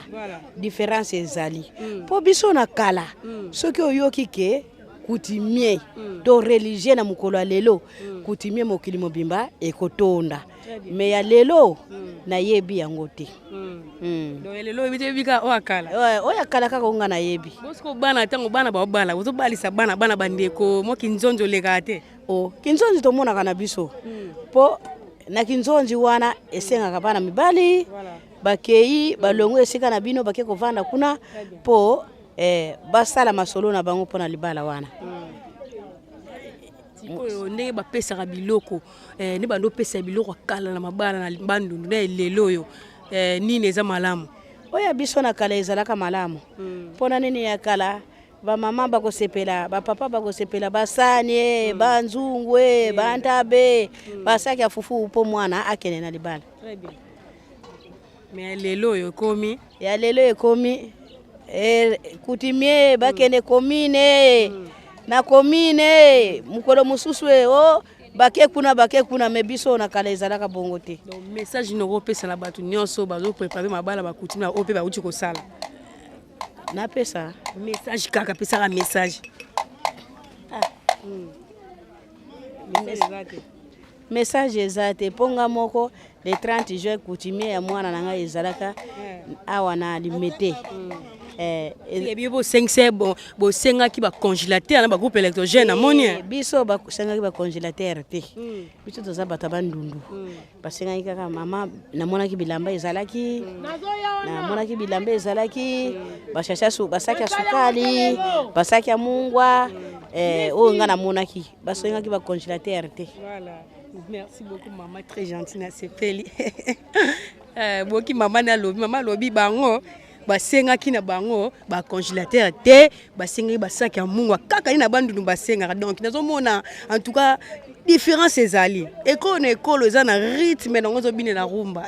différence ezali po biso na kala soki oyoki ke coutumier to religieux na mukolo lelo coutumier mokili mobimba ekotonda mais ya lelo na yebi yango te do lelo bika oya kala kaka onga na yebi bosko bana tango bana ba bala uzobalisa bana bandeko mo kinzonzo leka te kinzonzo to mona kana biso po na kinzonzi wana esengaka bana mibali bakei balongo esika na bino bake kovanda kuna po basala masolo na bango pona libala wana sikoyo ndenge bapesaka biloko ne bando pesa biloko kala na mabala na bandundu na lelo yo nini eza malamu oya biso na kala ezalaka malamu pona nini ya kala ba mama bakosepela ba papa bakosepela basani banzungwe bantabe basaki afufu po mwana akene na libala. Très bien. Mais lelo yo komi ya lelo ekomi coutumier bakene commune na commune mukolo mususu bake kuna mebiso na kala ezalaka bongo te. Donc message no pesa na batu nyonso bazo préparer mabala ba coutumier na ope ba uti ko sala. Na pesa message kaka pesa ka message message ezate ponga moko le 30 juin coutumier ya mwana nanga ezalaka awa na limete ebi bo sengse bo senga ki ba congélateur na ba groupe électrogène amoni biso ba senga ki ba congélateur te biso toza bata bandundu ba senga kaka mama na mona ki bilamba ezalaki na mona ki bilamba ezalaki ba shasha su ba saki sukali ba saki mungwa o nga na mona ki ba senga ki ba congélateur te. Voilà. Merci beaucoup maman, très gentille na sepeli. Boki maman na lobi, maman lobi bango basenga ki na bango ba congélateur te basenga basaki ya mungwa kaka ni na bandu basenga donc nazomona en tout cas différence ezali ekolo eza na rythme na ngozo bine na rumba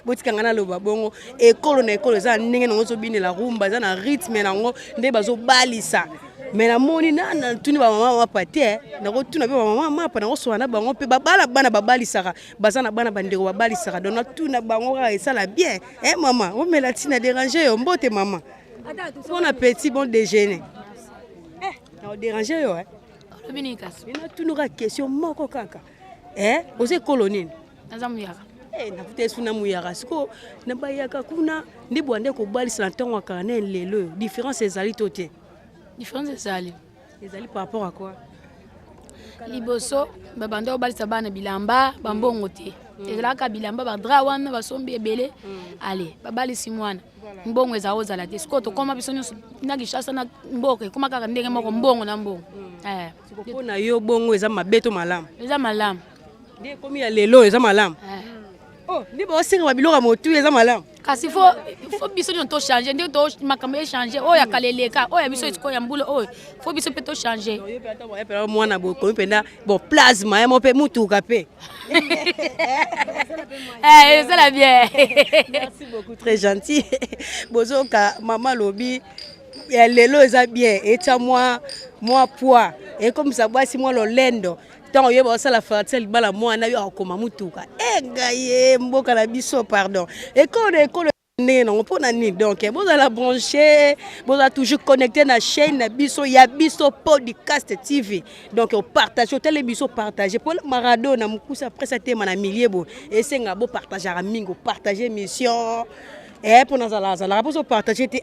botikanga na loba bongo ekolo na ekolo eza ndenge na ngozo bine la rumba eza na rythme na ngo nde bazo balisa mais na moni na tuni ba mama pate na ko tuna ba mama mapa na ko so na bango pe babala bana babalisaka bazana bana bandeko babalisaka donc na tuna bango ka esala bien maman o mela tina déranger yo mbote maman bon appétit bon déjeuner na déranger yo Binikas. Ina tunuka question moko kaka ose kolonine nazamuyaka na futesu na muyaka siko na bayaka kuna ndi bwande ko balisa na ntongo ka na lelo différence ezali tote. Différence ezali par rapport à quoi? Liboso babande obalisa bana bilamba bambongo te ezalaka bilamba badra wana basombi ebele ale babalisi mwana mbongo ezala te siko tokoma biso nyonso na Kinshasa na mboka ekoma kaka ndenge moko mbongo na mbongo siko na yo bongo eza mabeto malamu eza malamu ndi komi ya lelo eza malamu ndi baosenga babiloko motu eza malamu kasi fo biso nyonso to changer ndi to makambo échanger oyo akaleleka oyo biso etiko ya mbula oyo fo biso pe to changer mwana bokomi mpenda bon plasma mo pe mutuka pe ezala bien. Merci beaucoup, très gentil. Bozoka mama lobi lelo eza bien eta moi poids et comme ça boisi moi lolendo tant yo ba sala fatel bala mwana yo akoma mutuka ngaye mboka na biso pardon école non pona ni donc vous allez brancher vous allez toujours connecter na chaîne na biso ya biso podcast TV donc on partage tel biso partager pour Maradona na mukusa après ça tema na milier bo et senga bo partager a mingo partager mission pour nazala pour partager te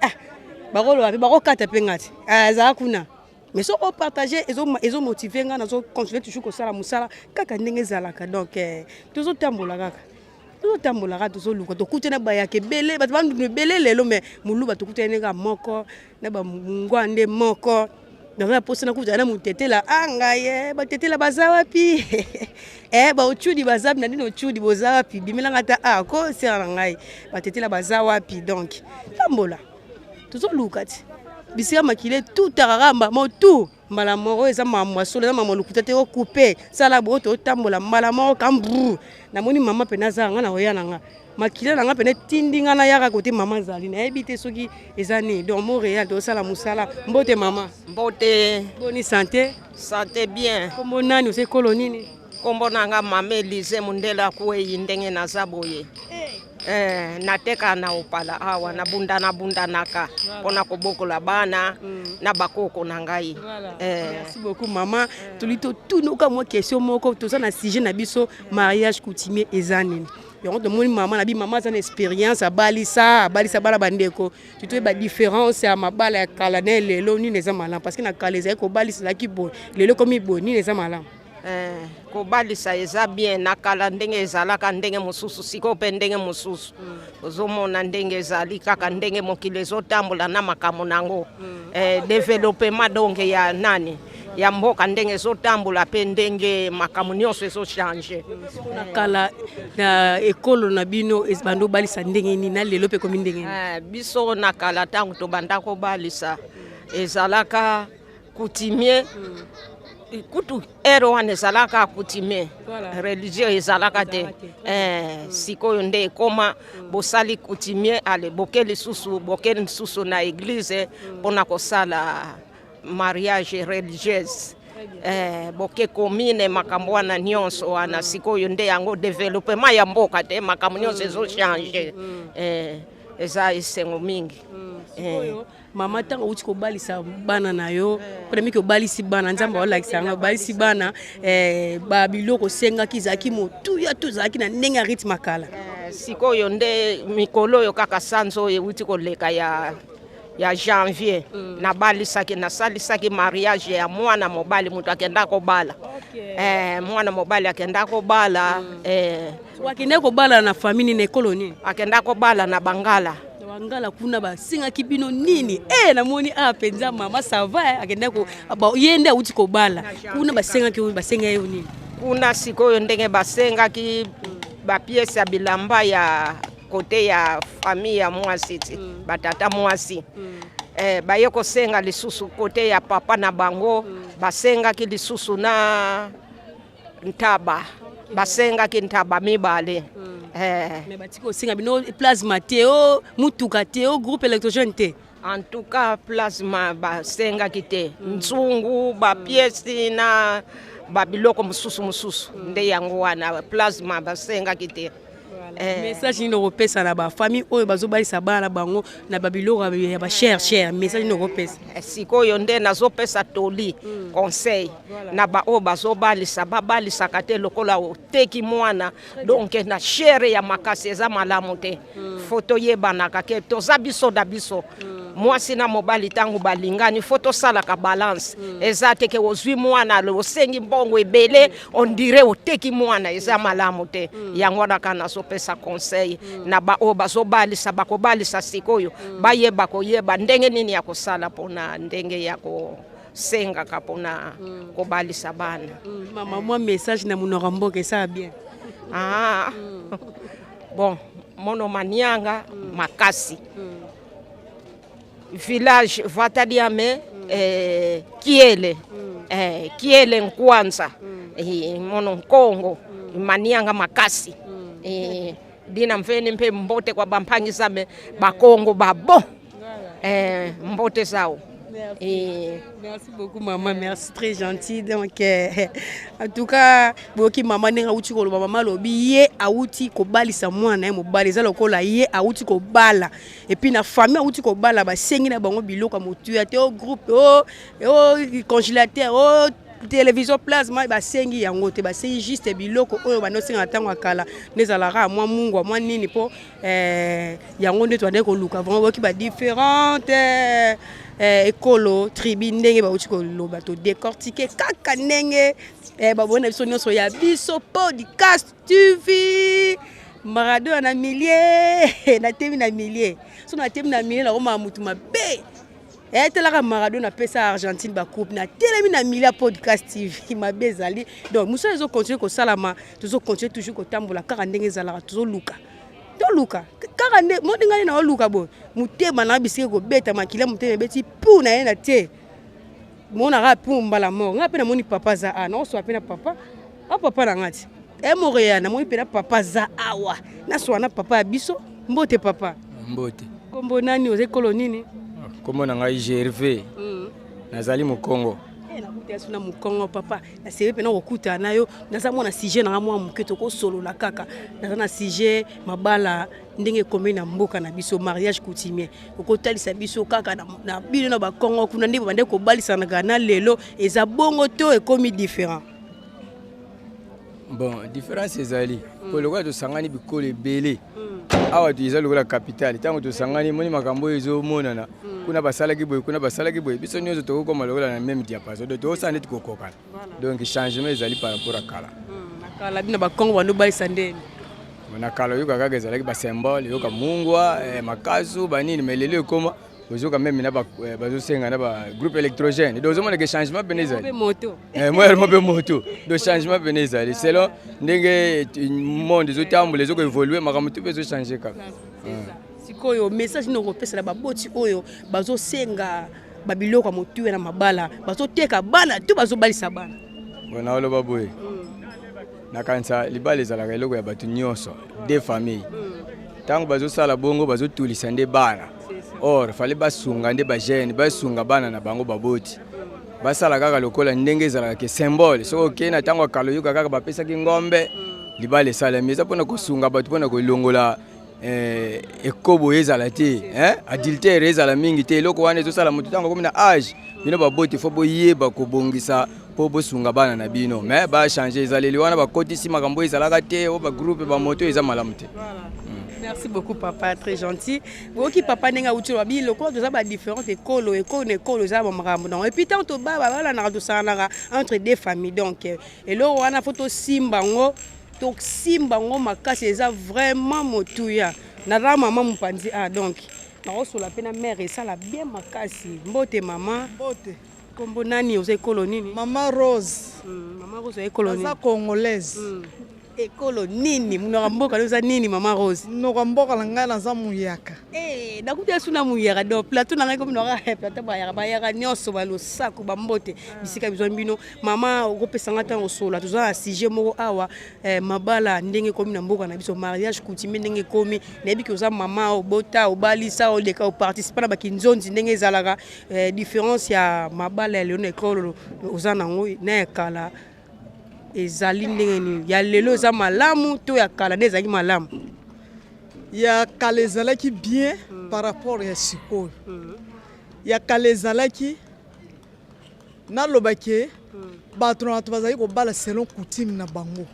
barolo ba kata pengati za kuna mais so on partager ezo motiver nga na zo continuer toujours ko sala musala kaka ndenge zalaka donc toujours tambola kaka tambola to luka to kutena bayake bele bato bandu bele lelo mais mulu bato kutena nga moko na ba ngwande moko donc la posena kutana mutetela ngaye batetela bazawa pi ba ochudi bazabi na dino ochudi bozawa pi bimela ngata ko sera ngai batetela bazawa pi donc tambola to luka ti bisika makile tout aramba motu mbala moko eza mamwasolo eza mamolukuta te okupe sala bo to tambola mbala moko kambru na moni mama pena za nga na oya nanga makile nanga pena tindinga na yaka kote mama zali na ebite soki eza ni donc Montréal to sala musala mbote mama mbote boni santé bien kombo nani ose kolonini kombo nanga mama Elise Mundela kuwe ndenge na zaboye nateka na opala awa na bunda naka pona kobokola bana na bakoko na ngai. Merci beaucoup maman. Tulito tunuka mwa question moko toza na sujet na biso mariage coutumier ezanini. Yango to moni maman na bi maman za na expérience abalisa bala bandeko. Tu te ba différence ya mabala ya kala na lelo ni neza malam parce que na kala ezai ko balisa la ki bon. Lelo komi bon ni neza malam. Kobalisa eza bien nakala ndenge ezalaka ndenge mosusu siko pe ndenge mosusu ozomona ndenge ezali kaka ndenge mokili ezotambola na makambo nango développement donc ya nani ya mboka ndenge ezotambola pe ndenge makambo nyonso ezochange nakala na ekolo na bino bando balisa ndenge ni na lelo pe komi ndenge biso nakala ntango tobanda kobalisa ezalaka coutumier kutu ero wane ezalaka coutumier religieux ezalaka te sikoyo nde ekoma bosali coutumier ale bokeli lisusu na église mpona kosala mariage religieuse boke commune makambo wana nyonso wana sikoyo nde yango développement ya mboka te makambo nyonso ezochange eza esengo mingi mama tanga uti ko balisa bana na yo ko demi ko balisi bana nzamba wala kisanga balisi bana ba biloko senga kizaki motu ya tuzaki na ndenge rythme makala sikoyo nde mikolo yo kaka sanzo ye uti ko leka ya janvier nabalisaki nasalisaki mariage ya mwana mobali mutu akenda kobala. Mwana mobali akenda kobala. Wakenda kobala na famille ne koloni. Akenda kobala na Bangala. Bangala kuna basinga kibino nini? Namoni penza mama ça va akenda ko yende uti kobala. Kuna basinga yo nini? Kuna sikoyo ndenge basenga ki ba pièce ya bilamba ya kote ya famille ya mwasi batata mwasi. Baye kosenga lisusu kote ya papa na bango basenga ki lisusu na ntaba. Basenga ki ntaba mibale. Mais batiko singa bino plasma teo mutuka teo groupe électrogène te. En tout cas plasma basenga ki te. Nzungu ba pièce na babiloko mususu nde yango wana plasma basenga ki te. Message ni européen na ba famille oyo bazobalisa bana bango na babiloko ya ba cher message ni européen. Sikoyo nde nazopesa toli conseil na ba o bazobalisa babalisa kate lokola oteki mwana donc na cher ya makasi eza malamu te. Foto yebana kake toza biso da biso. Mwasi na mobali tangu balingani foto sala ka balance eza teke ozwi mwana lo sengi mbongo ebele on dirait oteki mwana eza malamu te. Yango na kana sopesa conseil na ba o bazobalisa bakobalisa sikoyo bayeba koyeba ndenge nini ya kosala pona ndenge ya ko senga kapona kobalisa bana. Mama moi message na munoko mboka ça bien. Bon mono manianga makasi. Village Vatadiame Kiele Nkwanza mono Kongo manianga makasi dina mfeni mpe mbote kwa bampangi zame bakongo babo mbote zao. Merci beaucoup maman, merci, très gentil. Donc en tout cas boki maman nenga uti ko maman lobi ye auti ko balisa mwana mo balisa lokola ye auti ko bala et puis na famille auti ko bala ba sengi na bango biloko motu te au groupe congélateur télévision plasma ba sengi yango te ba sengi juste biloko oyo ba no senga tango akala nezalaka mwa mungu mwa nini po yango nde to ndeko luka vraiment boki ba différentes ekolo tribu ndenge bauti koloba to décortiquer kaka ndenge babona biso nyonso ya biso podcast TV Maradona na millier na temi na millier so na temi na millier la roma mutu mabe telaka Maradona pesa Argentine ba coupe na telemi na millier podcast TV mabe zali donc muso ezo continuer ko salama toujours continuer toujours ko tambola kaka ndenge zalaka toujours luka to luka kaka nde modinga na luka bo mutema na bisike ko beta makila mutema beti pu na yena te mona ra pu mbala mo ngape na moni papa za na so apena papa papa na ngati morea na moni pena papa za awa na so na papa biso mbote papa mbote kombo nani oze kolonini kombo na ngai Gervais nazali mu Congo na mukongo papa na sebe pena okuta nayo naza mwana sujet na mwa muketo ko solo la kaka na sujet mabala ndenge komé na mboka na biso mariage coutumier okotalisa biso kaka na bino na ba Congo kuna ndeko bande ko balisa na gana lelo eza bongo to ekomi différent. Bon différence ezali ko lokwa to sangani bikolo ebele awa tu ezali lokola capitale tango to sangani moni makambo ezo monana kuna basalaki boye biso nyonso tokokoma lokola na même diapason donc tosande tikokoka donc changement ezali par rapport à kala kala bino ba Congo bando balisa ndeni na kala yoka kaka ezalaki ba symbole yoka mungwa makasu banini melele koma ozoka même na bazosenga na ba groupe électrogène donc ozomona que changement benezali moto moto donc changement benezali selon ndenge monde zotambola ezoko évoluer makambo tout peut changer kaka sikoyo message no kopesa na baboti oyo bazosenga babiloko motu na mabala bazoteka bana tu bazobalisa bana bona oloba boye nakanisa libala ezalaka eloko ya bato nyonso de famille ntango bazosala bongo bazotulisa nde bana or fale basunga nde bajene basunga bana na bango baboti basala kaka lokola ndenge ezalaka ke symbole soko okena ntango akalo yoka kaka bapesaki ngombe libala esalami eza mpona kosunga bato mpona kolongola ekobo ezala te adultère ezala mingi te eloko wana ezosala moto ntango akomi na age bino baboti fo boyeba kobongisa mpo bosunga bana na bino mais bachange ezaleli wana bakotisi makambo ezalaka te o bagroupe bamoto eza malamu te. Merci beaucoup papa, très gentil. Boki papa nenga utilo bi loko de ça ba différentes écoles za makambo donc et puis tant to ba ba na to sana entre deux familles donc et là on a photo simbango donc simbango makasi eza vraiment motuya na ra maman mupanzi donc na oso la pena mère et ça la bien makasi mbote maman mbote kombo nani aux écoles nini Maman Rose Maman Rose école nini congolaise école nini munoko mboka loza nini Maman Rose munoko mboka langa na za muyaka nakuta suna muyaka do plateau nanga comme nora plateau bayaka nyonso balosako bambote bisika bizwa mbino mama okopesanga ntango osola toza na sujet moko awa mabala ndenge komi na mboka na biso mariage coutumier ndenge komi nayebi ke oza mama obota obalisa oleka oparticipe na bakinzonzi ndenge ezalaka différence ya mabala ya lelo na ekolo oza nango na ekala ezali ndenge nini ya lelo eza malamu to ya kala nde ezalaki malamu ya kala ezalaki bien par rapport ya sikoyo ya kala ezalaki nalobaki bato na bato bazali kobala selon coutume na bango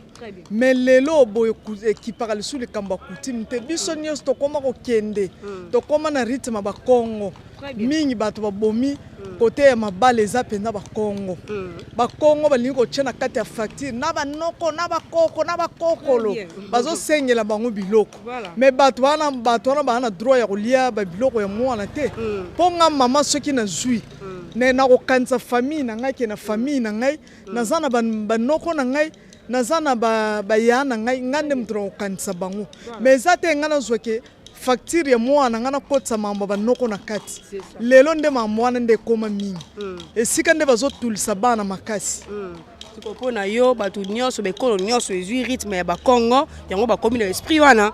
mais lelo boye ekipaka lisu likambo ya coutume te biso nyonso tokóma kokende tokóma na rythme ya bakongo mingi bato babomi kote ya mabala eza mpenza bakongo balingi kotia na kati ya facture na banoko na bakoko na bakokolo bazosengela bango biloko mais bato wana baa na droit ya kolia babiloko ya mwana te mpo nga mama soki nazwi nakokanisa famille na ngai ke na famille na ngai naza na banoko na ngai naza na baya na ngai nga nde moto nakokanisa bango mais eza te nga nazwake facture ya mwana nga nakotisa mambo banoko na kati lelo nde mambo wana nde ekóma mingi esika nde bazotulisa bana makasi sikopo na yo bato nyonso bekolo nyonso ezwi rythme ya bakongo yango bakomi na esprit wana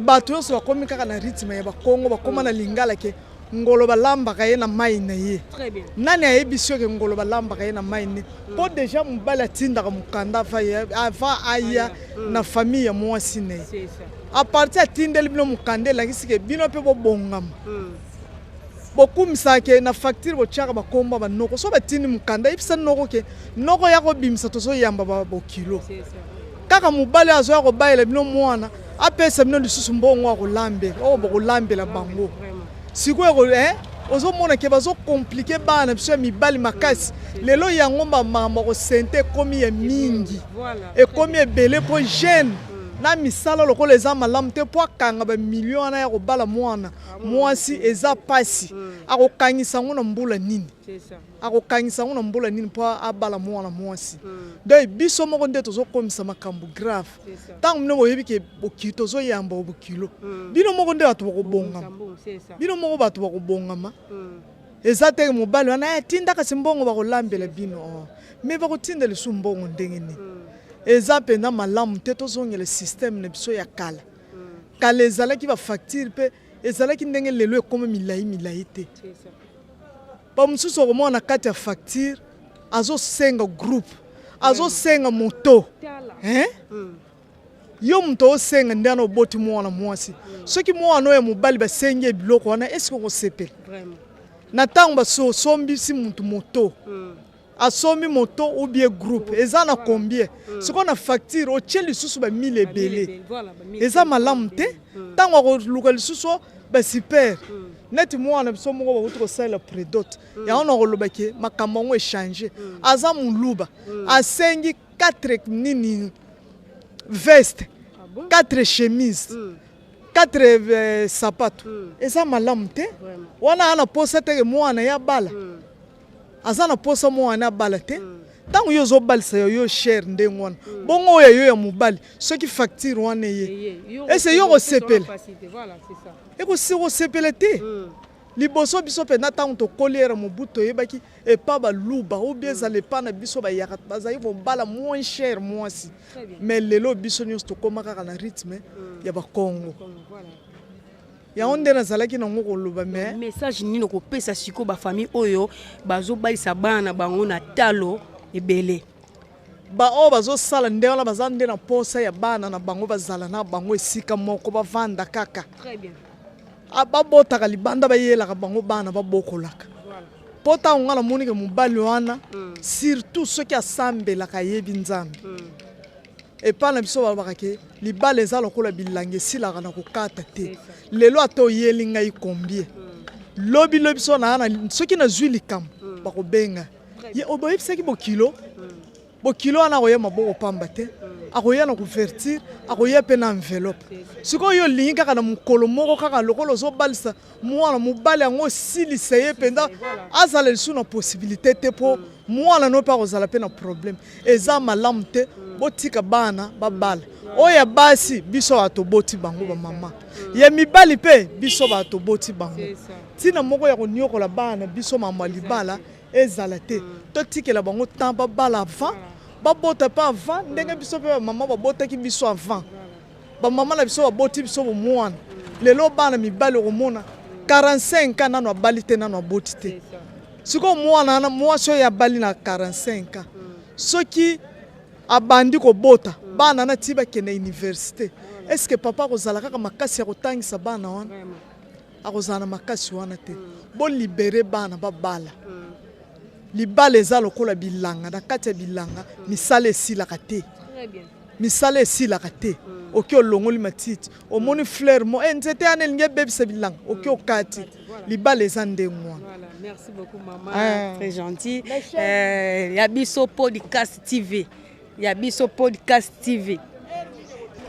bato nyonso bakomi kaka na rythme ya bakongo bakóma na lingala ke ngolo balambaka ye na mai na ye nani ayebi soki ngolo balambaka ye na mai ne mpo deja mobali atindaka mokanda ava aya na famille ya mwasi na ye apartir atindeli bino mokanda elangisi ke bino mpe bobongama bokumisaka ke na facture botiaka bakomba banoko so batindi mokanda yebisa noko ke noko ya kobimisa tozoyamba bokilo kaka mobali azoya kobayela bino mwana apesa bino lisusu mbongo akolambela oyo bokolambela bango sikoyo ozomona ke bazokomplike bana biso ya mibali makasi lelo yango makambo kosente ekomi ya mingi ekomi ebele mpo jeune na misala lokola eza malamu te mpo akanga bamilio wana ya kobala mwana mwasi eza pasi akokangisa yango na mbula nini akokangisa yango na mbula nini mpo abala mwana mwasi donc biso moko nde tozokomisa makambo grave ntango bino boyebi ke bokili tozoyamba bokilo bino moko nde bato bakobongama bino moko bato bakobongama eza te mobali wana tindaka si mbongo bakolambela bino me bakotinda lisu mbongo ndenge nini eza mpenza malamu te tozongela systeme na biso ya kala kala ezalaki bafacture mpe ezalaki ndenge lelo ekóma milai te bamosusu okomona na kati ya facture azosenga groupe azosenga moto yo moto osenga nde wana oboti mwana mwasi soki mwana oyo mobali basengi ebiloko wana eske okosepela na ntango basosombisi mutu moto asombi moto ou bien groupe eza na combien sikoyo na facture otie lisusu bamile ebele eza malamu te ntango akoluka lisusu basuper neti mwana biso moko bakuti kosalela predote yango na kolobaki makambo yango echange aza moluba asengi 4 nini veste 4 chemise 4 sapato eza malamu te wana ana posa teke mwana ya bala aza na posa mwana abala te ntango yo ozobalisa yo cher ndenge wana bongo oyo yo ya mobali soki facture wana ye ese yo kosepela ekosepela te liboso biso mpenza ntango tokoliera mobu toyebaki epa baluba obie ezala epa na biso bayaka bazali kobala moins cher mwasi mais lelo biso nyonso tokóma kaka na rythme ya bakongo yango nde nazalaki nango koloba me message nini okopesa sikoyo bafamille oyo bazobalisa bana na bango na talo ebele baoyo bazosala nde wana baza nde na posa ya bana na bango bazala na bango esika moko bavanda kaka babotaka libanda bayelaka bango bana babokolaka mpo ntango nga namonike mobali wana surtout soki asambelaka ayebi nzambe epa na biso balobaka ke libala eza lokola bilanga esilaka na kokata te lelo ata oyeli ngai combien lobi so na soki nazwi likambo bakobenga ye oboyebisaki bokilo wana akoya maboko pamba te akoya na couverture akoya mpe na enveloppe sikoyo olingi kaka na mokolo moko kaka lokola ozobalisa mwana mobali yango osilisa ye mpenza azala lisu na possibilité te mpo mwana no mpe akozala mpe na problème eza malamu te botika bana babala oyo ya basi biso batoboti bango bamama ya mibali mpe biso batoboti bango ntina moko ya koniokola bana biso mama libala ezala te totikela bango temps babala avant babota pa avant ndenge biso mpe bamama babotaki biso avant bamama na biso baboti biso bomwana lelo bana mibali okomona 45 ans nano abali te nano aboti te sikoyo mwana mwasi oyo abali na 45 ans soki abandi kobota bana na ti bakende université eske papa akozala kaka makasi ya kotangisa bana wana akozala na makasi wana te bolibere bana babala libala eza lokola bilanga na kati ya bilanga misala esilaka te misala esilaka te oki olongoli matiti omoni fleur mo nzete wana elingi ebebisa bilanga oki okati libala eza ndenge wana. Merci beaucoup maman, très gentil. Yabiso Podcast TV. Yabiso Podcast TV.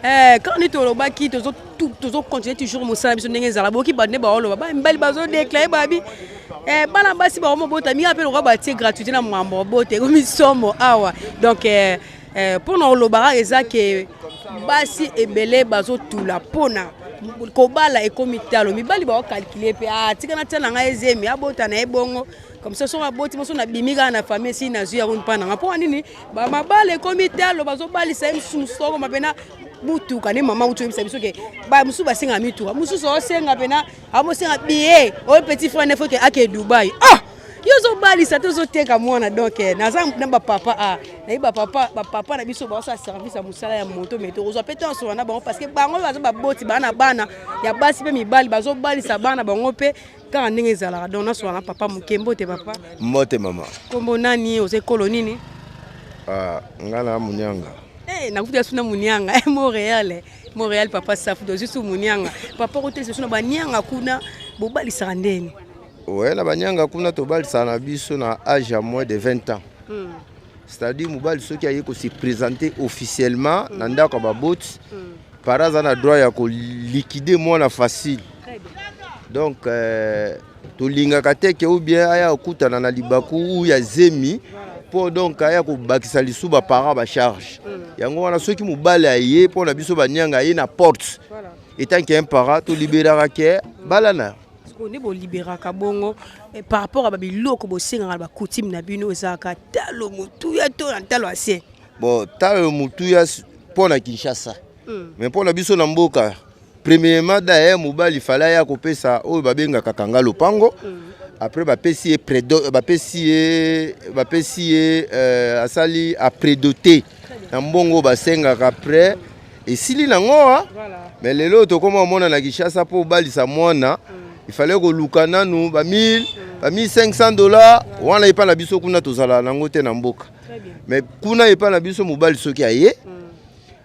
Quand on est au Lobaki, toujours continuer toujours mon service de n'engagement. Beaucoup de gens ont ba mbali bazo déclarer babi. Bana basi ba omo bota mi appelle roba tie gratuité na mwambo bote comme somo awa. Donc pour nous lobara eza que basi ebele bazo tula pona kobala ekomita mibali ba calculer pe tika na tana nga ezemi abota na ebongo comme ça so aboti moso na bimika na famille si na zuya ko pana ngapo nini ba mabale ekomita lo bazo bali sa msumsoko mapena butuka ne mama utu biso ke ba musu basinga mituka musu so senga pena amo senga bié o petit frère ne faut que ake Dubai yozo bali sa tozo teka mwana donc naza na ba papa na ba papa na biso ba sa service ya musala ya moto meto ozo pete en sona bango parce que bango bazo ba boti bana ya basi pe mibali bazo bali sa bana bango pe quand ndenge ezala donc na sona papa mukembo te papa mbote mama kombo nani oze kolonini ngana munyanga nakuta suna munyanga Montréal papa safu do juste munyanga papa kote suna banyanga kuna bobali sa ndeni. Ouais, na banyanga kuna tobali sana biso na âge à moins de 20 ans. C'est-à-dire mobali ceux qui aye ko se présenter officiellement na ndako ba bot paraza na droit ya ko liquider mwana facile. Donc to linga kateke ou bien aya okutana na libaku ou ya zemi pour donc aya ko bakisa lisu ba para ba charge. Yango wana ceux qui mobali aye pour na biso banyanga aye na porte. Étant qu'un para to libérera ke balana. On est bon libéra kabongo par rapport à babiloko bosenga ba coutume na bino ezaka talo mutu ya to na talo asie bon talo mutu ya pona Kinshasa mais pona biso na mboka premièrement d'ailleurs mobali fala ya kopesa oyo babenga kakanga lopango après bapesi asali a prédoté na mbongo basenga après et sili nango mais lelo to koma mona na Kinshasa po balisa mwana il fallait que lukana nous ba 1000 ba $1500 wana ipa na biso kuna tozala nango te na mboka mais kuna ipa na biso mobali soki aye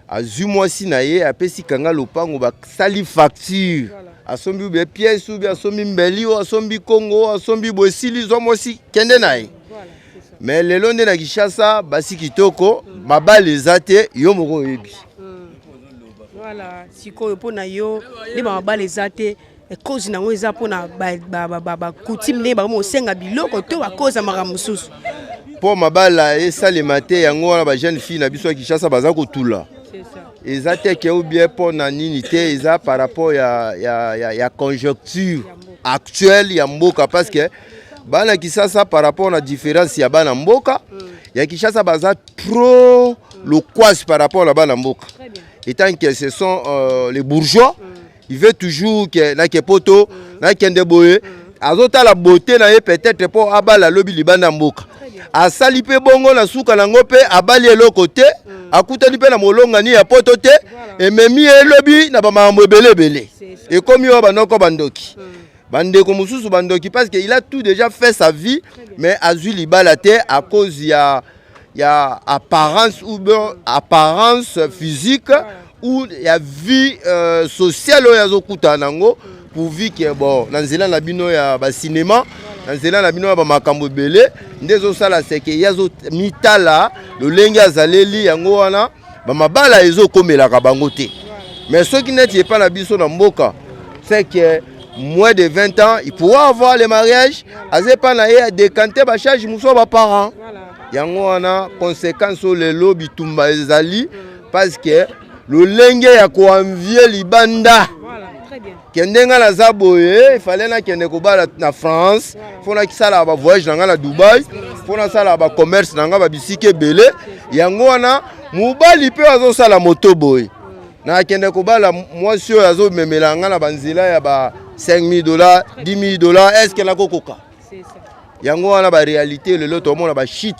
azui mwasi na ye apesi kanga lopango ba sali facture asombi be pièce ou bien asombi mbeli ou asombi Congo asombi bosili zo mwasi kende na ye mais lelo nde na Kinshasa basi kitoko mabali ezate yo moko yebi voilà sikoyo pona yo ni mabali ezate cause na weza pona ba coutume ne ba mo senga biloko to ba cause maka mususu po mabala esalema te yango wana ba jeune fille na biso ya Kinshasa baza kotula c'est ça ezate ke ou bien pona nini te eza par rapport ya conjoncture actuelle ya mboka parce que bana Kinshasa par rapport na différence ya bana mboka ya Kinshasa baza trop le quasi par rapport na bana mboka étant que ce sont les bourgeois. Il veut toujours que na kepoto na kende boye azota la beauté na ye peut-être pour abala lobi libanda mboka asali pe bongo na suka na ngope abali eloko te akutani pe na molonga ni ya poto te et memi elobi na ba mambo ebele et comme yo banoko bandoki bandeko mususu bandoki parce que il a tout déjà fait sa vie mais azui libala te à cause ya ya apparence ou bien apparence physique ou ya vie sociale oyo azokutana nango pourvu que bon na nzela na bino ya ba cinéma na nzela na bino ya ba makambo ebele nde ezosala seke yazo mitala lolenge azaleli yango wana ba mabala ezokomelaka bango te. Mais ceux qui n'étaient pas na biso na mboka c'est que moins de 20 ans il pourra avoir le mariage azepa na ye décanter ba charge muso ba parents yango wana conséquence le lobby tumba ezali parce que lolenge ya ko envier libanda kendenga na zaboye il fallait na kende ko bala na France fona kisala ba voyage na Dubaï fona sala ba commerce na ba bisike belé yango wana mobali pe azosala moto boy na kende ko bala mwasi oyo azomemela nga na banzila ya ba $5,000 $10,000 est-ce que na kokoka c'est ça yango wana ba réalité le loto mona ba shit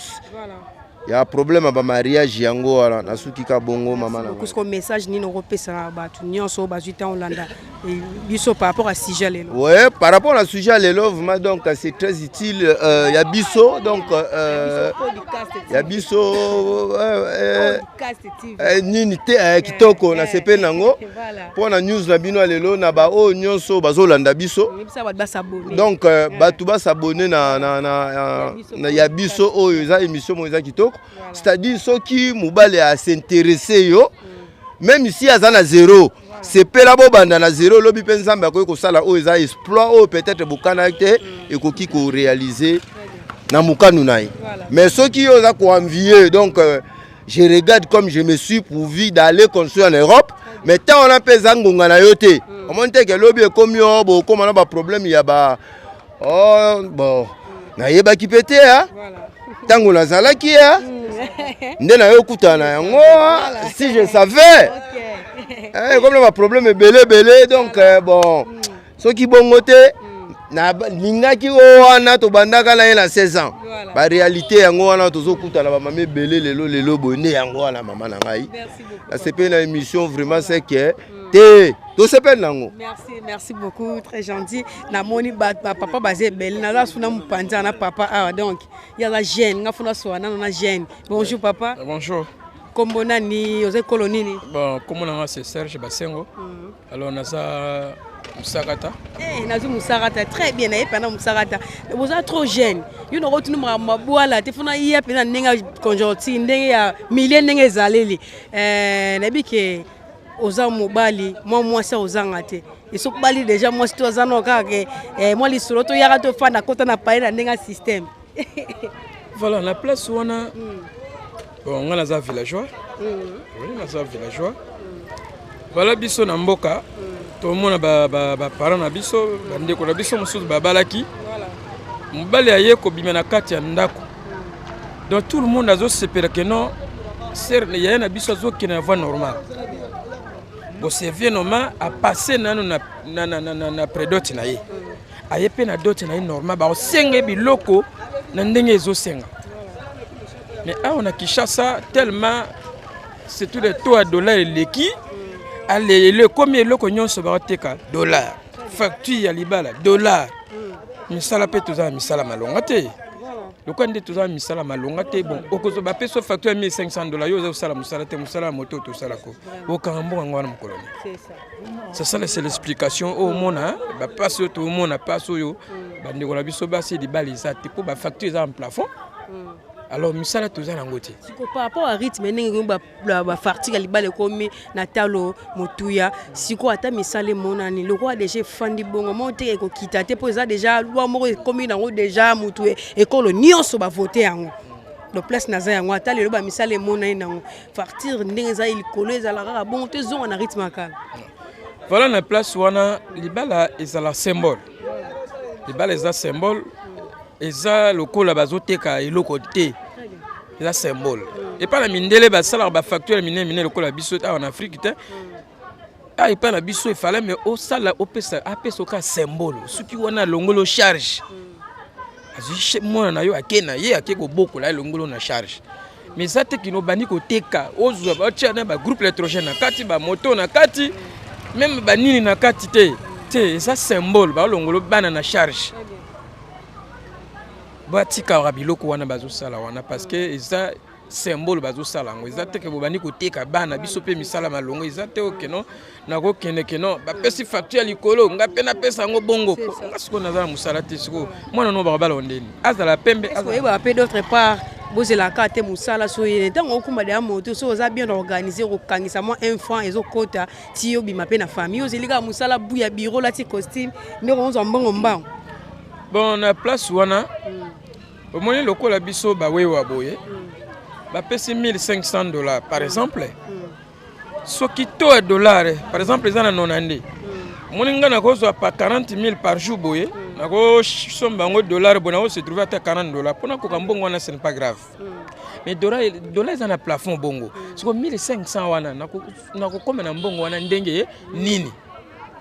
il y a un problème avec le mariage yango wana nasuki ka bongo mama na ko message ni no repesa ba tu nyonso ba juta Hollanda et biso par rapport à sujet lelo. Ouais, par rapport à sujet lelo vraiment donc c'est très utile il y a biso donc il y a biso nini te kitoko na sepe nango pour na news na bino lelo na ba o nyonso bazolanda biso donc batu ba s'abonner na ya biso oyo za émission mo za kitoko. C'est-à-dire ceux qui mobile à s'intéresser yo même ici à zana zéro c'est pas la bobanda na zéro lobby pensamba ko sala o za exploit o peut-être bokana te et ko ki ko réaliser na mukanu nai mais ceux qui ont ko envier donc je regarde comme je me suis pourvu d'aller construire en Europe mais tant on a pesa ngonga na yote on monte que lobby comme yo bo comme on a ba problème il y a ba oh bon na yeba ki pété hein tango nazalaki ya nde na yo kutana yango si je savais comme le problème est belé donc bon ceux qui bongote na lingaki wana to bandaka na na 16 ans ba réalité yango wana tozo kutana ba mame belé lelo bonne yango wana mama na ngai la CP na émission vraiment c'est que merci beaucoup, très gentil. Na moni papa basé belle na la suna mpanza na papa ah donc il y a la gêne, nga funa so na gêne. Bonjour papa. Bonjour. Kombo nani ose kolonini? Bon, comme on c'est Serge Basengo. Alors on a ça Musarata. Nazu Musarata très bien na pendant Musarata. Vous êtes trop jeune. You no rotunu mabwala te funa iya pena ninga conjoncture ndenge ya million ndenge zaleli. Nabi ke oza mobali moi ça ozanga te iso bali déjà moi to zano kaka moi li solo to yaka to fanda kota na paye na ndenga système voilà la place où on a bon on a za villageois oui on a za villageois voilà biso na mboka to mona ba parents na biso bandeko na biso mususu babalaki mobali aye ko bimena kati ya ndako donc tout le monde azo sepela que non ser ya na biso zo kina voie normale. Bon c'est bien normal à passer na prédote na ye aye pe na dote na ye normal ba senge biloko na ndenge ezo senga mais on a Kinshasa tellement c'est tout le taux à dollar leki allez le combien loko nyonso ba teka dollar facture ya libala dollar misala pe toza misala malonga te le quoi de tous misala malonga te bon okozo ba peso facture $1,500 yo za sala musala te musala moto to sala ko o kambo ngwana mkoloni c'est ça c'est l'explication au mona ba passe tout le monde a passe yo ba ndeko na biso ba c'est di balisa te ko ba facture za en plafond alors misala toza na ngote par rapport à rythme ndenge ba fartika libale komi na talo motuya siko ata misale monani le roi déjà fandi bongo monte ko kita te poza déjà loi moko komi na ngo déjà mutuye ekolo nyonso ba voter yango le place naza yango ata le ba misale monani nango fartir ndenge za il kolo za la kaka bon te zonga na rythme akala voilà na place wana libala ezala symbole libala eza symbole eza lokola bazoteka eloko te eza symbole et pas la mindele ba sala ba facture mine lokola biso en Afrique te ah et pas la biso il fallait mais au sala opesa apeso ka symbole suki wana longolo charge azi mona na yo akena ye akeko boko la longolo na charge mais ça te kino bani ko teka ozo ba tia na ba groupe électrogène na kati ba moto na kati même ba nini na kati te ça symbole ba longolo bana na charge batika rabiloko wana bazo sala wana parce que ça symbole bazosala yango eza te ke bobandi koteka bana biso mpe misala malongo eza te okeno nakokende keno bapesi facture ya likolo nga mpe napesa yango bongo nga sikoyo naza na mosala te sikoyo mwana no bakobala ondeni azala pembe oyeba mpe d'autre part bozelaka te mosala so yene ntango okuma deya moto so oza bien organisé kokangisa mwa un franc ezokota ti yobima mpe na famille ozeli kaka mosala bu ya biro lati costume nde kozwa mbongo mbango bon na place wana omoni lokola biso bawewa boye bapesi $1,500 par exemple soki to ya dollar par exemple eza na nonande omoni nga nakozwa pa 40,000 par jour boye nakosomba yango dollar boye nakose trouve ata $40 mpona koka mbongo wana ce n'est pas grave mais dollar eza na plafond bongo siko 1500 wana nakokoma na mbongo wana ndenge nini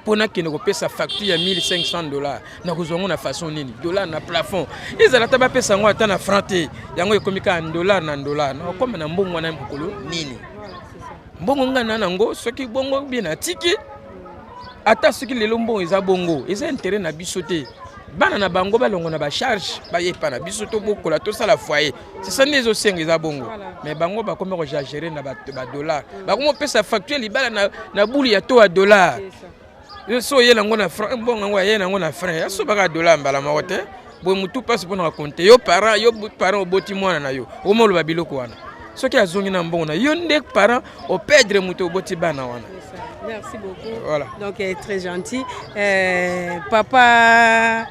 mpona kende kopesa facture ya $1,500 nakozwa yango na façon nini dollar na plafond ezala ta bapesa yango ata na franc te yango ekomi kaka dollar na dollar nakokoma na mbongo wana mokolo nini mbongo nga na nango soki bongo bien atiki ata soki lelo mbongo eza bongo eza intérêt na biso te bana na bango balongo na bacharge bayepa na biso to bokola tosala foyer c'est ça nde ezosenga eza bongo mais bango bakomi kojagere na badollar bakomi opesa facture libala na buli ya to ya dollar so ye nango na franc mbongo yango ye nango na franc ya so baka dollar mbala moko te boye mutu mpasi mpona bakonte yo parent oboti mwana na yo omoloba biloko wana soki azongi na mbongo na yo nde parent operdre mutu oboti bana wana. Merci beaucoup. Voilà. Donc, très gentil. Papa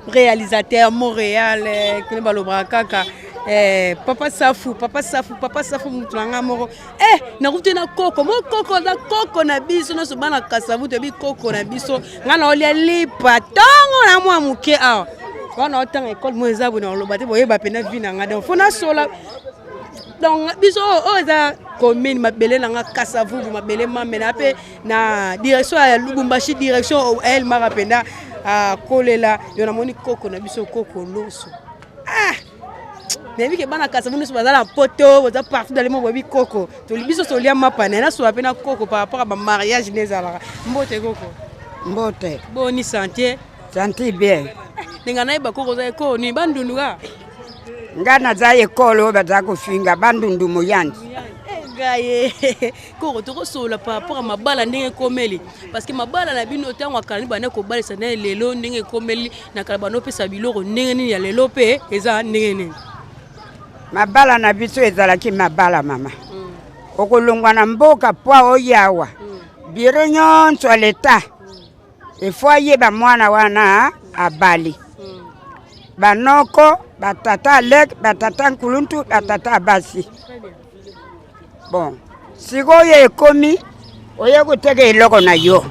réalisateur Montréal, Papa Safou, Moutlanga Moro. Na route na koko, mo koko na koko na biso na sobana kasavu te bi koko na biso. Ngana olia lipa tongo na mwa muke a. Wana otanga école mo ezabu na lobate boye ba pena vi na ngada. Fona sola. Donc biso oza commune mabele na kasavu mabele mamena pe na direction ya Lubumbashi direction el marapenda a kolela yona moni koko na biso koko loso. Mais que bana kasavu nous bazala poto baza partout dans le monde bi koko to biso so lia mapana na so apena koko par rapport à mariage nezala mbote koko mbote boni santé bien ninga na iba koko za ko ni bandunduga ngana za ekolo baza kufinga bandundu moyandi gaye koko to sola par rapport à mabala ndenge komeli parce que mabala na bino tango akali bana ko balisa na lelo ndenge komeli na kalabano pesa biloko ndenge nini ya lelo pe eza ndenge nini mabala na biso ezalaki mabala mama okolongwa na mboka poa oyawa biro nyonso leta efo ayeba mwana wana abali banoko batata lek batata nkuluntu batata basi bon sikoyo ekomi oye kuteka eloko na yo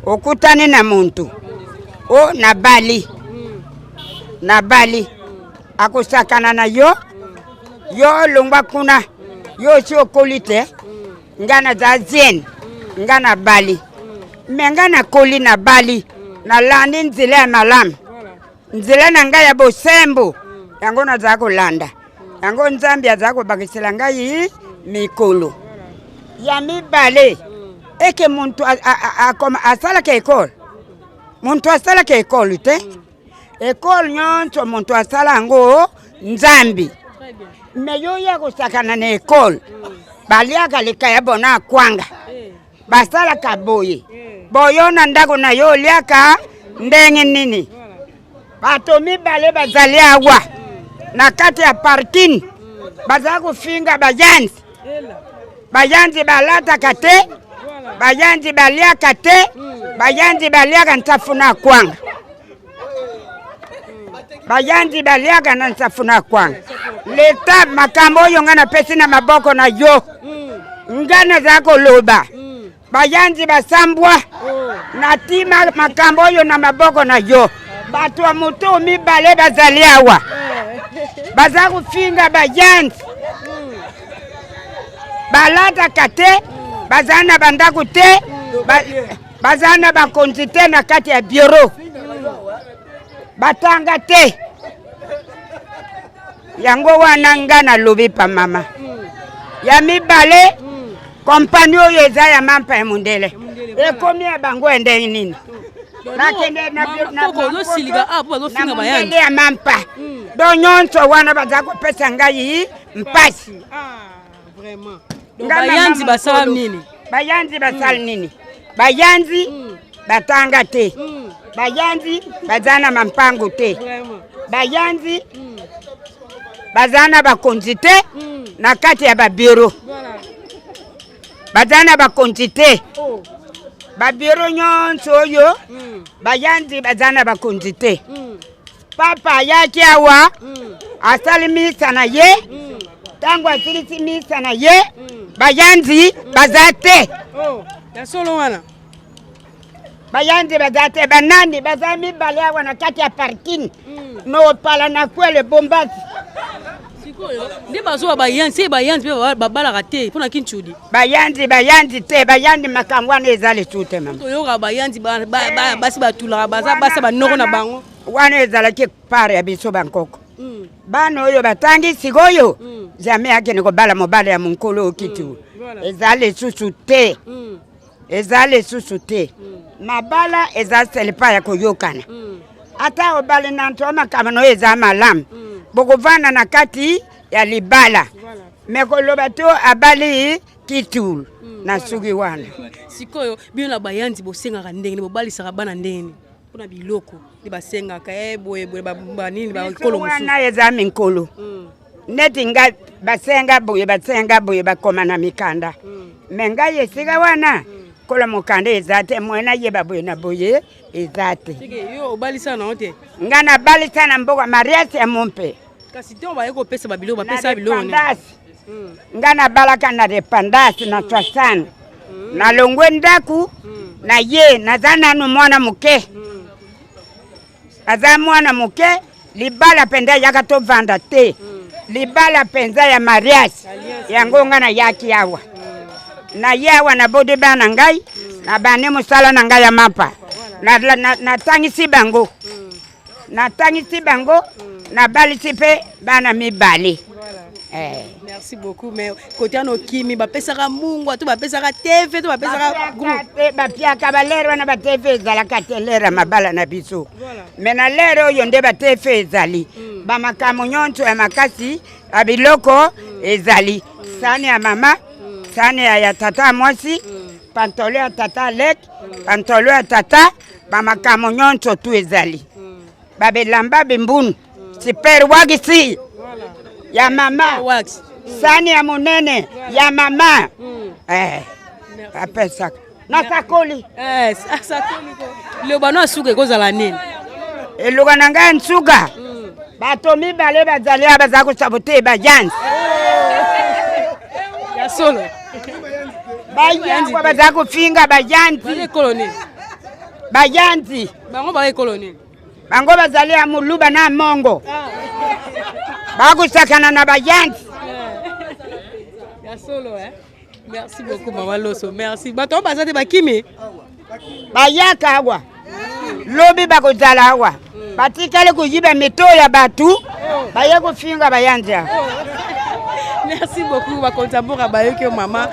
okutani na muntu o na bali akusakana na yo longwa kuna yo si okolite ngana za zien ngana bali mengana koli na bali na landi nzile ya malamu nzile na ngai ya bosembo yango na za kolanda yango nzambi aza kobakisela ngai mikolo ya mibale eke muntu asalaka ekole muntu asalaka ekole te ekole nyonso muntu asala yango nzambi me yo ya kosakana na ekole baliaka lika ya bona akwanga basalaka boye boyo na ndako na yo liaka ndenge nini bato mibale bazali awa na kati ya parking baza kufinga bayanzi balataka te bayanzi baliaka te bayanzi baliaka ntafuna kwanga bayanzi baliaka na ntafuna kwanga leta makambo oyo nga napesi na maboko na yo ngana za koloba bayanzi basambwa natima makambo oyo na maboko na yo bato wa moto mibale bazali awa baza kufinga bayanzi balataka te bazana bandako te bazana bakonzi te na kati ya bureau batanga te yango wana nga nalobi pa mama ya mibale kompani oyo eza ya mampa ya mundele ekomi ya bango ende nini nakende na mundele ya mampa do nyonso wana baza kopesa ngai mpasi. Vraiment. Donc bayanzi basala nini? Bayanzi basala nini? Bayanzi batanga te. Bayanzi bazana mampango te. Bayanzi bazana bakonzi te na kati ya babiro. Bazana bakonzi te. Babiro nyonso oyo bayanzi bazana bakonzi te. Papa yake awa asali misa na ye tangu asilisi misa na ye bayanzi bazate ya solo wana bayanzi bazate banani bazami bale awa na kati ya parking no pala na kwele bombasi sikoyo ndi bazo bayanzi babala rate pona kinchudi bayanzi te bayanzi makangwana ezale tute mama toyoka bayanzi basi batula basa banoko na bango wana ezalaki pare ya biso bankoko bana oyo batangi sikoyo jamais akende kobala mobala ya monkolo okitu ezale susu te mabala eza selepa ya koyokana ata obale na nto makambo no eza malamu bokovana na kati ya libala mekoloba to abali kitul na sugi wana sikoyo bino na bayanzi bosengaka ndenge bobalisaka bana ndenge kuna biloko ndi basengaka boye banini bakolo musu wana eza minkolo neti nga basenga boye bakoma na mikanda menga yesika wana kola mukanda ezate mwena yeba boye na boye ezate yo obalisa na ote nga na balisa na mboka mariage ya mompe kasi te obaye kopesa babilo bapesa biloko nga na balaka na dependance na twasana na longwe ndaku na ye nazana no mwana muke aza mwana muke libala penda yaka to vanda te libala penza ya mariage yango nga na yaki yawa na yawa na bode bana ngai na bane musala na ngai ya mapa na tangisi bango na balisi pe bana mibale. Merci beaucoup mais côté no kimi bapesaka mungu to bapesaka TV to bapesaka groupe bapiaka balero na ba TV zala katelera mabala na biso mena lero yo nde ba TV ezali ba makamo nyonto ya makasi abiloko ezali sani ya mama sani ya tata mwasi pantolo ya tata lek pantolo ya tata ba makamo nyonto tu ezali babelamba bimbunu super wagisi ya mama wax sani ya munene ya mama apesa na sakoli sakoli ko le bana suka kozala nini eluka nanga nsuka bato mibale bazali abaza kusabote bajansi ya solo bayanzi baza kufinga bajansi bajansi bango ba koloni bango bazali ya muluba na mongo bakusakana na bajansi ya solo merci beaucoup mama Loso merci bato bazate bakimi bayaka awa lobi bakozala awa batikale kuyiba mito ya batu baye kufinga bayanzi. Merci beaucoup bakontamboka bayoke mama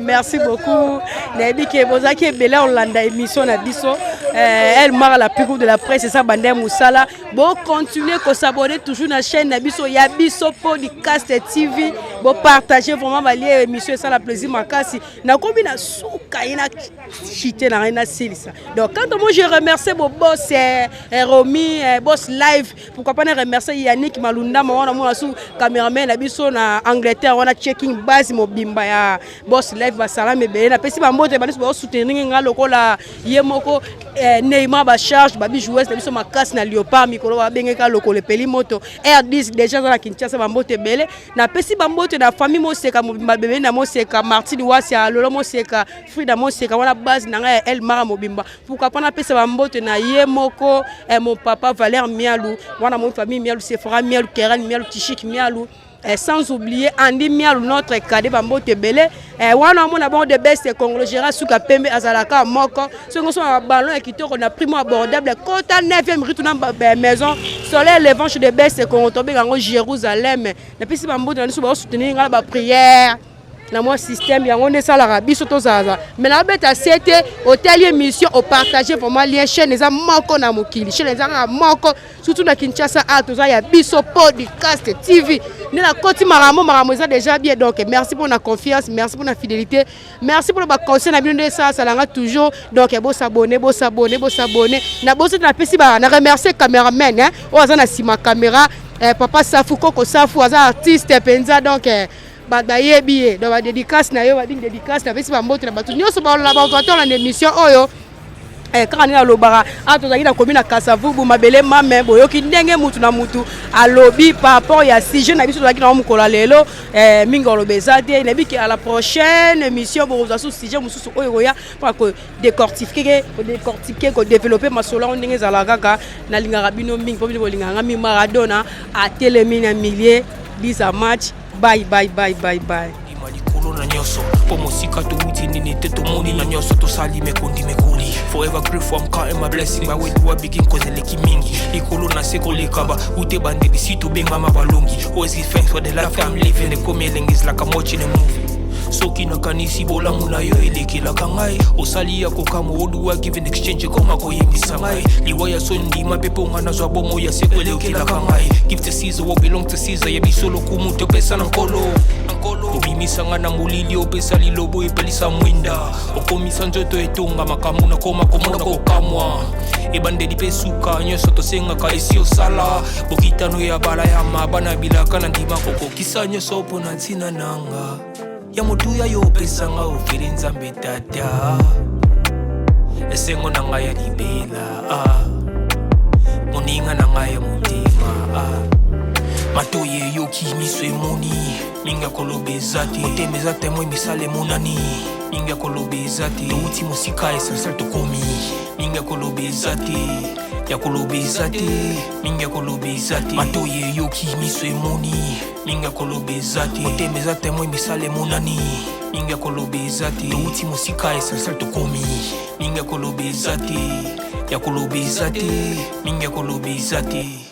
merci beaucoup nebike bozaki ebele olanda émission na biso elle mara la plus de la presse ça bande musala bon continuer ko s'abonner toujours na chaîne na biso ya biso podcast TV bon partager vraiment ba lié émission ça la plaisir makasi na kombi na suka ina chité na ina silisa donc quand moi je remercie mon boss Romy boss live pourquoi pas remercier Yannick Malunda mwana mwana su cameraman na biso na Angleterre on a checking base mobimba ya boss live ba salame be na pesi ba mbote ba biso soutenir nga lokola yemoko Neymar ba charge ba bi jouer na biso makasi na Léopard mikolo ba bengeka lokole peli moto R10 déjà na Kinshasa ba mbote bele na pesi ba mbote na famille moseka mobimba bebe na moseka Martin Wasi ya lolo moseka Frida moseka wana base na nga El Mara mobimba pourquoi pas na pesi ba mbote na yemoko mon papa Valère Mialou wana mon famille Mialou Sephora Mialou Keran Mialou Tishik Mialou sans oublier Andy Mialou notre cadet bambote belé wana mona bon de best congolais gérant suka pembe azalaka moko songo so ballon kitoko na primo abordable kota 9e rue na maison soleil levant de best congolais tomber en Jérusalem na pisi bambote na souba soutenir ngala ba prière na moi système yango nde salaka biso tozaza mais na beta c'était hôtel émission au partager vraiment lien chaîne eza moko na mokili chaîne eza moko surtout na Kinshasa a toza ya biso podcast TV ne la koti maramo eza déjà bien donc merci pour la confiance merci pour la fidélité merci pour le conseil na bino nde ça salanga toujours donc bo s'abonner na bo na pesi ba na remercier cameraman hein o aza na sima caméra papa Safu Koko Safu aza artiste penza donc bayebi donc ba dédicace na yo ba dédicace na pesi ba mbote na batu nyoso ba la ba na émission oyo quand on a lobara a tozaki na commune na Kasavubu mabele mame boyoki ndenge mutu na mutu alobi par rapport ya sujet na biso tozaki na mukola lelo mingolo bezate na biki à la prochaine émission bo za sous sujet mususu oyo ya pour que décortiquer ko développer masolo ndenge za la kaka na linga rabino mingi po bino linga ngami Maradona a telemi na millier bisa match bye na nyoso po mosika to witi nini te to moni na nyoso to sali mekondi mekuli forever grateful I'm counting my blessing by way to begin cause leki mingi ikolo na seko lekaba ute bande bisito benga mabalongi always give thanks for the life I'm living the coming is like I'm watching a movie soki na kanisi bola muna yo elekela kangai osali ya kokamo oduwa given exchange koma koyemisa ngai liwaya sondi mapepo ngana zwa bomo ya sekwelekela kangai give to Caesar what belong to Caesar ya bisolo kumuto pesa na nkolo obimisa ngana mulili opesa lilobo epelisa mwinda okomisa nzoto etonga makamu na koma komona kokamwa ebande dipesuka nyoso tosenga ka esi osala bokitano ya bala ya mabana bilaka na ndima kokokisa nyoso pona ntina nanga ya motuya yo pesanga ofere nzambe tata esengo na ngai ya libela moninga na ngai ya motema matoye yoki miso emoni minga kolobeza te otemeza temwe misale monani minga kolobeza te outi mosika essentiel tokomi minga kolobeza te ya kolobeza te minga kolobeza te matoye yoki miso emoni minga kolobeza te otemeza temwe misale monani minga kolobeza te outi mosika essentiel tokomi minga kolobeza te ya kolobeza te minga kolobeza te